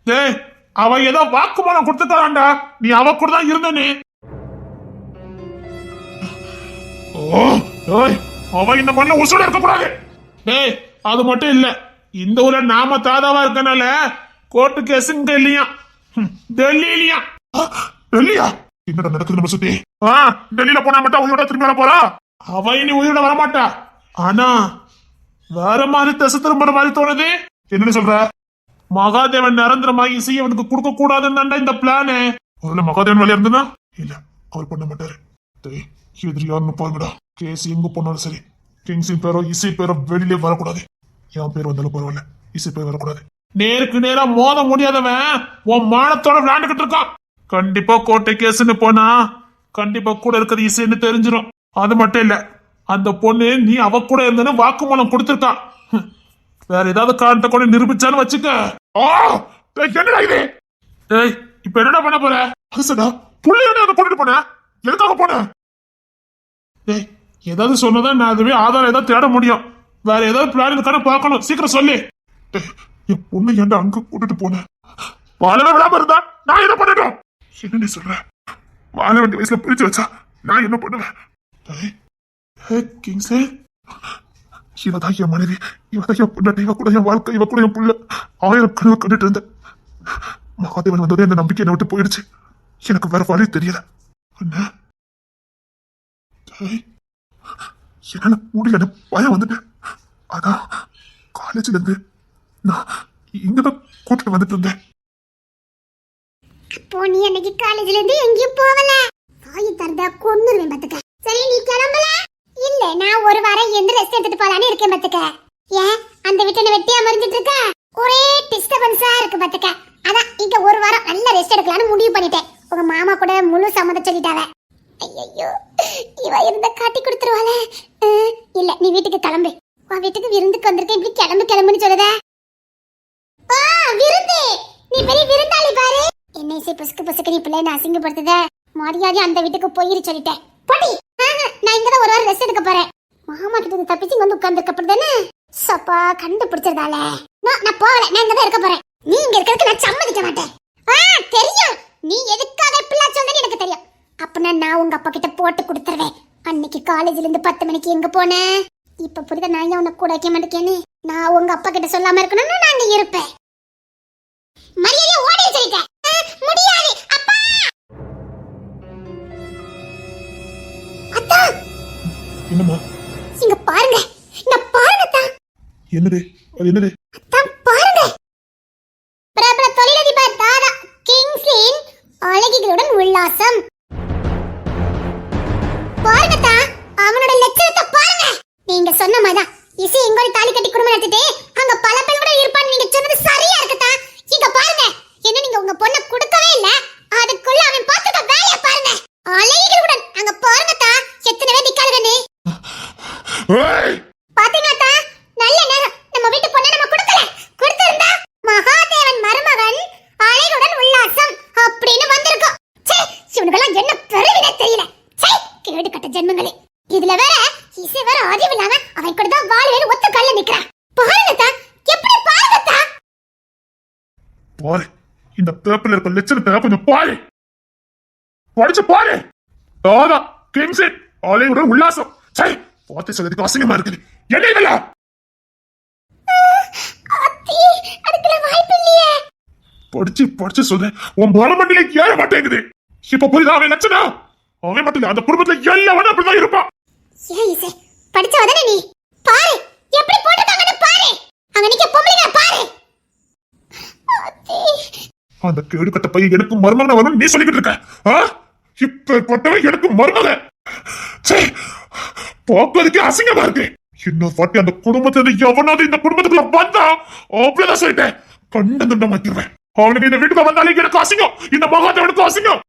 Speaker 1: டேய் அவ ஏதோ வாக்குமூலம் கொடுத்துட்டான்டா, நீ அவ கூட தான் இருந்தனே. அவ இந்த மண்ணில் உசோட இருக்கக்கூடாது. டேய் அது மட்டும் இல்ல, இந்த ஊர்ல நாம தாதாவா இருக்கனால கோர்ட்டு கேஸ் இங்க இல்லையா, டெல்லியிலயா? டெல்லியா? என்னடா நடக்குது நம்ம சுத்தி? டெல்லியில போனா மட்டும் உயிரோட திரும்பி வர போறா? அவ இனி உயிரோட வரமாட்டா. ஆனா வேற மாதிரி திசை திரும்புற மாதிரி தோணுது. என்னன்னு சொல்ற? மகாதேவன் நிரந்தரமா இசையை அவனுக்கு கொடுக்க கூடாதுன்னு இந்த பிளானு. ஒருவேளை மகாதேவன் வழியா இருந்ததுன்னா? இல்ல, அவர் பண்ண மாட்டாரு. எதிரி யாருன்னு பாருங்கடா. கேஸ் எங்க போனாலும் சரி, கிங்ஸின் பேரோ இசை பேரோ வெளியிலே வரக்கூடாது. என் பேர் வந்தாலும் பரவாயில்ல, இசை பேர் வரக்கூடாது. நேருக்கு நேரா மோத முடியாதவன் உன் மானத்தோட விளையாண்டுகிட்டு இருக்கான். கண்டிப்பா கோட்டை கேஸ்ன்னு போனா கண்டிப்பா கூட இருக்கிறது இசைன்னு தெரிஞ்சிடும். அது மட்டும் இல்ல, அந்த பொண்ணு நீ அவ கூட இருந்தன்னு வாக்குமூலம் கொடுத்துருக்கான். வேற ஏதாவது காரணத்தை கூட நிரூபிச்சான்னு வச்சுக்க. என்னடா இது? டேய் இப்ப என்னடா பண்ண போற? அது சடா புள்ளையோட கூட்டிட்டு போன, எதுக்காக போன? டேய் ஏதாவது சொன்னதான் நான் அதுவே ஆதாரம் ஏதாவது தேட முடியும். வேற ஏதாவது பிளான் இருக்கான பாக்கணும், சீக்கிரம் சொல்லு. என் பொண்ணு ஏன்டா அங்க கூட்டிட்டு போன? வாழவே விடாம இருந்தா நான் என்ன பண்ணட்டும்? என்ன நீ சொல்ற? வாழ வேண்டிய வயசுல பிரிச்சு வச்சா நான் என்ன பண்ணுவேன்? கிங்ஸே, இவதான் என் மனைவி, இவதான் என் பொண்ணு, இவ கூட என் வாழ்க்கை, இவ கூட என் புள்ள. 1000 கனவு கண்டுட்டு இருந்தேன். மகாதேவன் வந்ததே அந்த நம்பிக்கை என்னை விட்டு போயிடுச்சு. எனக்கு வேற வழி தெரியல. என்ன என்னால முடியல, பயம் வந்துட்டு. அதான் காலேஜ்ல இருந்து நான் இங்கதான் கூட்டிட்டு வந்துட்டு இருந்தேன்.
Speaker 2: அப்போ நீ அன்னைக்கு காலேஜ்ல இருந்து எங்கேயும் போகல? வாய் தரதா கொன்னுருவேன் பாத்துக்க. சரி நீ கிளம்பல? இல்ல, நான் ஒரு வாரம் எந்த ரெஸ்ட் எடுத்துட்டு போலான்னு இருக்கேன் பாத்துக்க. ஏன் அந்த வீட்டை வெட்டி அமர்ந்துட்டு இருக்க? ஒரே டிஸ்டர்பன்ஸா இருக்கு பாத்துக்க. அதான் இங்க ஒரு வாரம் நல்ல ரெஸ்ட் எடுக்கலாம்னு முடிவு பண்ணிட்டேன். உங்க மாமா கூட முழு சம்மதம் சொல்லிட்டாவ. ஐயோ, இவ இருந்த காட்டி கொடுத்துருவாளே. இல்ல, நீ வீட்டுக்கு கிளம்பு. உன் வீட்டுக்கு விருந்துக்கு வந்திருக்கேன், இப்படி கிளம்பு கிளம்புன்னு சொல்லுத. விருந்து? நீ பெரிய விருந்தாளி பாரு. என்ன இசை பசுக்கு பசுக்கு நீ பிள்ளைய அசிங்கப்படுத்துத? மரியாதை அந்த வீட்டுக்கு போயிரு சொல்லிட்டேன். போடி. நான் இங்கதான் ஒரு வாரம் ரெஸ்ட் எடுக்க போறேன். மாமா கிட்ட தப்பிச்சு வந்து உட்கார்ந்துருக்க அப்படிதானே? சப்பா கண்டுபிடிச்சிருந்தால. நான் போகல, நான் இங்கதான் இருக்க போறேன். நீ இங்க இருக்கிறதுக்கு நான் சம்மதிக்க மாட்டேன். தெரியும் நீ எதுக்காக இப்படிலாம் சொல்றேன்னு எனக்கு தெரியும். அப்பனா நான் உங்க அப்பா கிட்ட போட்டு கொடுத்துருவேன். அன்னைக்கு காலேஜ்ல இருந்து 10 மணிக்கு எங்க போனேன்? இப்ப புரியுத நான் ஏன் உன்னை கூட வைக்க மாட்டேன்னு? நான் உங்க அப்பா கிட்ட சொல்லாம இருக்கணும்னு நான் அங்க இருப்பேன். மரியாதையா ஓடி சொல்லிட்டேன். முடியாது அப்பா. அத்தா
Speaker 1: என்னம்மா?
Speaker 2: இங்க பாருங்க, இங்க பாருங்க அத்தா.
Speaker 1: என்னது? அது என்னது?
Speaker 2: அத்தா பாருங்க, பிரபல தொழிலதிபர் தாதா கிங்ஸ்லின் அழகிகளுடன் உல்லாசம். பாருங்க அத்தா, அவனோட லட்சணத்தை பாருங்க. நீங்க சொன்ன மாதிரி இசை எங்கோட தாலி கட்டி குடும்பம் நடத்திட்டு அங்க பல பேர் கூட இருப்பான்னு நீங்க சொன்னது சரியா இருக்குதா? இங்க பாருங்க, என்ன நீங்க உங்க பொண்ணை கொடுக்கவே இல்ல, அதுக்குள்ள அவன் பார்த்துக்க வேலைய பாருங்க. அழகிகளுடன் அங்க பாருங்க அத்தா, எத்தனை பேர் நிக்காளுங்கன்னு. பாத்தீங்களா அத்தா? நல்ல நேரம் நம்ம வீட்டு பொண்ணை நம்ம கொடுக்கல. கொடுத்திருந்தா மகாதேவன் மருமகன் அழகுடன் உல்லாசம் அப்படின்னு வந்திருக்கும். சே, இவனுக்கெல்லாம் என்ன பெருவினே தெரியல. சே, கேடு கட்ட ஜென்மங்களே. இதுல வேற இசை வேற அறிவு இல்லாம அவன் கூட தான் வாழ்வேன்னு ஒத்த கல்ல நிக்கிறான். பாருங்க அத்தா, எப்படி பாருங்க அத்தா.
Speaker 1: பாரு, இந்த பேப்பர்ல இருக்க லட்சணத்தை கொஞ்சம் பாரு, படிச்சு பாரு. தாதா கிங்ஸின் அழகுடன் உல்லாசம். சரி, பார்த்து சொல்றதுக்கு அசிங்கமா இருக்குது. என்ன இதெல்லாம்?
Speaker 2: அதுக்குள்ள வாய்ப்பு இல்லையே.
Speaker 1: படிச்சு படிச்சு சொல்றேன், உன் மரமண்டில ஏற மாட்டேங்குது. இப்ப புரியுதா அவன் லட்சணம்? அவன் மட்டும் இல்ல, அந்த குடும்பத்துல எல்லாரும் அப்படிதான் இருப்பான்.
Speaker 2: ஏய் இசை, படிச்சவதானே நீ? பாரு எப்படி போட்டுட்டாங்கன்னு பாரு. அங்க நிக்க பொம்பளைங்க பாரு.
Speaker 1: அந்த கேடு கட்ட பையன் எனக்கு மருமகன் வரணும் நீ சொல்லிக்கிட்டு இருக்க. இப்ப பட்டவன் எனக்கு மருமகன். போக்குவதுக்கு அசிங்கமா இருக்கு. இன்னொரு வாட்டி அந்த குடும்பத்துல எவனாவது இந்த குடும்பத்துக்குள்ள வந்தா அவ்வளவுதான் சொல்லிட்டேன், கண்ட துண்டம் வைக்கிறேன். அவனுக்கு இந்த வீட்டுக்கு வந்தாலே எனக்கு அசிங்கம், இந்த மகாதேவனுக்கு அசிங்கம்.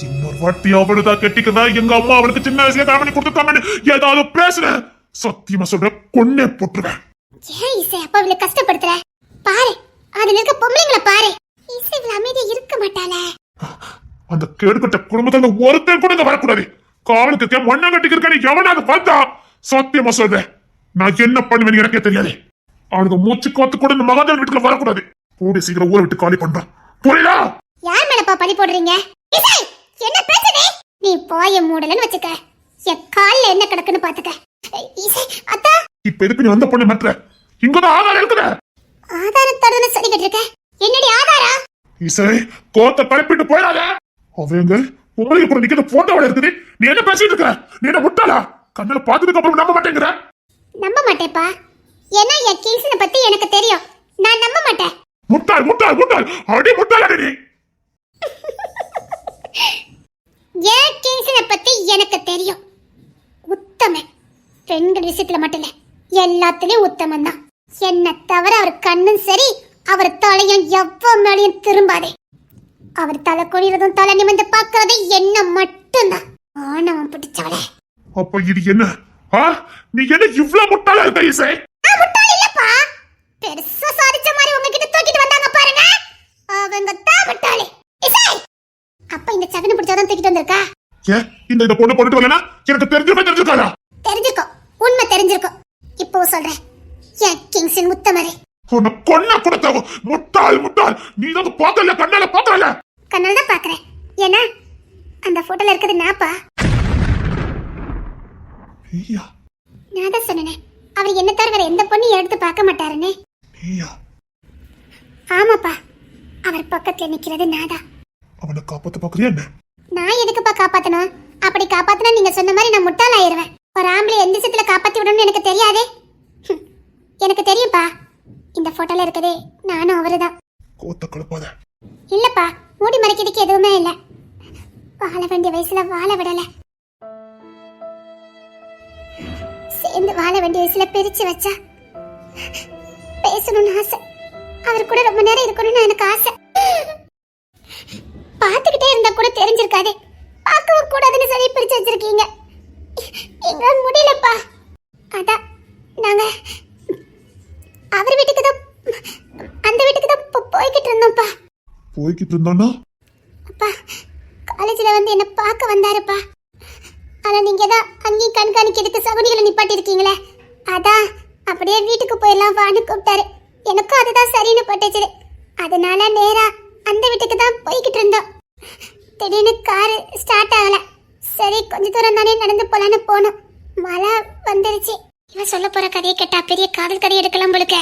Speaker 1: இன்னொரு வாட்டி அவளுதான் கெட்டிக்கதான் எங்க அம்மா அவளுக்கு சின்ன வயசுல காமணி கொடுத்துருக்காங்கன்னு ஏதாவது பேசுறேன், சத்தியமா சொல்றேன், கொன்னே போட்டுருவேன்.
Speaker 2: ஏன் இசை அப்பா இவ்வளவு கஷ்டப்படுத்துற? பாரு அதுல இருக்க பொம்பளைங்களை பாரு. இசை இவ்வளவு அமைதியா இருக்க மாட்டாளே.
Speaker 1: அந்த கேடுகட்ட குடும்பத்துல ஒருத்தன் கூட இங்க வரக்கூடாது. காவலுக்கு மண்ணா கட்டிக்கிறேன் எவனாவது வந்தா சத்தியமா சொல்றேன், நான் என்ன பண்ணுவேன்னு எனக்கே தெரியாது. அவனுக்கு மூச்சு காத்து கூட இந்த மகாதேவன் வீட்டுக்குள்ள வரக்கூடாது. கூடி சீக்கிரம் ஊரை விட்டு காலி பண்றான், புரியலா?
Speaker 2: யார் மேலப்பா பழி போடுறீங்க? இசை என்ன பேசுறே? நீ போய மூடலன்னு வச்சுக்க, என் கால்ல என்ன கிடக்குன்னு பாத்துக்க. இசை அத்தா,
Speaker 1: இப்ப எதுக்கு நீ வந்த பொண்ணு மாற்ற? இங்கதான் ஆதாரம் இருக்குத.
Speaker 2: ஆதாரத்தோட சரி கட்டிருக்க. என்னடி ஆதாரம்?
Speaker 1: இசை கோத்த கலப்பிட்டு போயிடாத. அவங்க உங்களுக்கு கூட நிக்கிற போட்டோட இருக்குது. நீ என்ன பேசிட்டு இருக்க? நீ என்ன முட்டாளா? கண்ணால பாத்துட்டு அப்புறம் நம்ப மாட்டேங்கிற?
Speaker 2: நம்ப மாட்டேப்பா, ஏன்னா என் கிங்ஸ்னை பத்தி எனக்கு தெரியும். நான் நம்ப மாட்டேன்.
Speaker 1: முட்டாள் முட்டாள் முட்டாள், அடி முட்டாளா நீ.
Speaker 2: என் கிங்ஸ்னை பத்தி எனக்கு தெரியும். உத்தமன். பெண்கள் விஷயத்துல மட்டும் இல்ல, எல்லாத்துலயும் உத்தமன் தான். என்ன தவிர அவர் கண்ணும் சரி, அவர் தலையும் எவ்வளவு மேலையும் திரும்பாதே. அவர் தலை குனிறதும் தலை நிமிந்து பார்க்கறதும் என்ன மட்டும்தான். ஆணவம் பிடிச்சவளே.
Speaker 1: அப்ப இது என்ன? நீ என்ன இவ்ளோ முட்டாளா இருக்க இசை?
Speaker 2: நான் முட்டாள் இல்லப்பா, பெருசா சாதிச்ச மாதிரி உங்ககிட்ட தூக்கிட்டு வந்தாங்க பாருங்க, அவங்க தான் முட்டாளே. இசை அப்ப இந்த சகன பிடிச்சதான் தூக்கிட்டு வந்திருக்கா?
Speaker 1: ஏன் இந்த பொண்ணு போட்டுட்டு வரலனா எனக்கு தெரிஞ்சிருக்காதா?
Speaker 2: தெரிஞ்சிருக்கும், உண்மை தெரிஞ்சிருக்கும். இப்போ சொல்றேன், என் கிங்ஸின் முத்தமரே.
Speaker 1: உன்னை கொன்ன கொடுத்தவ முட்டாள் முட்டாள். நீ தான் பாக்கல, கண்ணால பாக்கல.
Speaker 2: கண்ணால தான் பாக்குறேன். ஏன்னா அந்த போட்டோல இருக்குது நாப்பா.
Speaker 1: நீயா?
Speaker 2: நான் தான் சொன்னேன், அவர் என்ன தவிர வேற எந்த பொண்ணையும் எடுத்து பார்க்க மாட்டாருன்னு.
Speaker 1: நீயா?
Speaker 2: ஆமாப்பா, அவர் பக்கத்துல நிக்கிறது நாதா.
Speaker 1: அவனை காப்பாத்த பாக்குறியா என்ன?
Speaker 2: நான் எதுக்குப்பா காப்பாத்தணும்? அப்படி காப்பாத்தினா நீங்க சொன்ன மாதிரி நான் முட்டாள் ஆயிருவேன். ஒரு ஆம்பளை எந்த விஷயத்துல காப்பாத்தி விடணும்னு எனக்கு தெரியாதே. எனக்கு தெரியும்பா, இந்த போட்டோல இருக்கதே நானும் அவருதான்.
Speaker 1: கோத்த கலப்பாத.
Speaker 2: இல்லப்பா, மூடி மறைக்கிறதுக்கு எதுவுமே இல்ல. வாழ வேண்டிய வயசுல வாழ விடல, சேர்ந்து வாழ வேண்டிய வயசுல பிரிச்சு வச்சா. பேசணும்னு ஆசை, அவர் கூட ரொம்ப நேரம் இருக்கணும்னு எனக்கு ஆசை. பார்த்துக்கிட்டே இருந்தா கூட தெரிஞ்சிருக்காது, பார்க்கவும் கூடாதுன்னு சொல்லி பிரிச்சு வச்சிருக்கீங்க. எங்களால முடியலப்பா. அதான் நாங்க அவர் வீட்டுக்கு தான், அந்த வீட்டுக்கு தான் போய்கிட்டு இருந்தோம்ப்பா.
Speaker 1: போய்கிட்டு இருந்தானா?
Speaker 2: அப்பா காலேஜ்ல வந்து என்ன பார்க்க வந்தாருப்பா. ஆனா நீங்க தான் அங்கேயும் கண்காணிக்கிறதுக்கு சகுனிகளை நிப்பாட்டி இருக்கீங்களே, அதான் அப்படியே வீட்டுக்கு போயிடலாம் வான்னு கூப்பிட்டாரு. எனக்கும் அதுதான் சரின்னு பட்டுச்சு. அதனால நேரா அந்த வீட்டுக்கு தான் போய்கிட்டு இருந்தோம். திடீர்னு காரு ஸ்டார்ட் ஆகல. சரி கொஞ்ச தூரம் தானே நடந்து போலான்னு போனோம். மழை வந்துருச்சு. இவன் சொல்ல போற கதையை கேட்டா பெரிய காதல் கதை எடுக்கலாம் போலுக்க.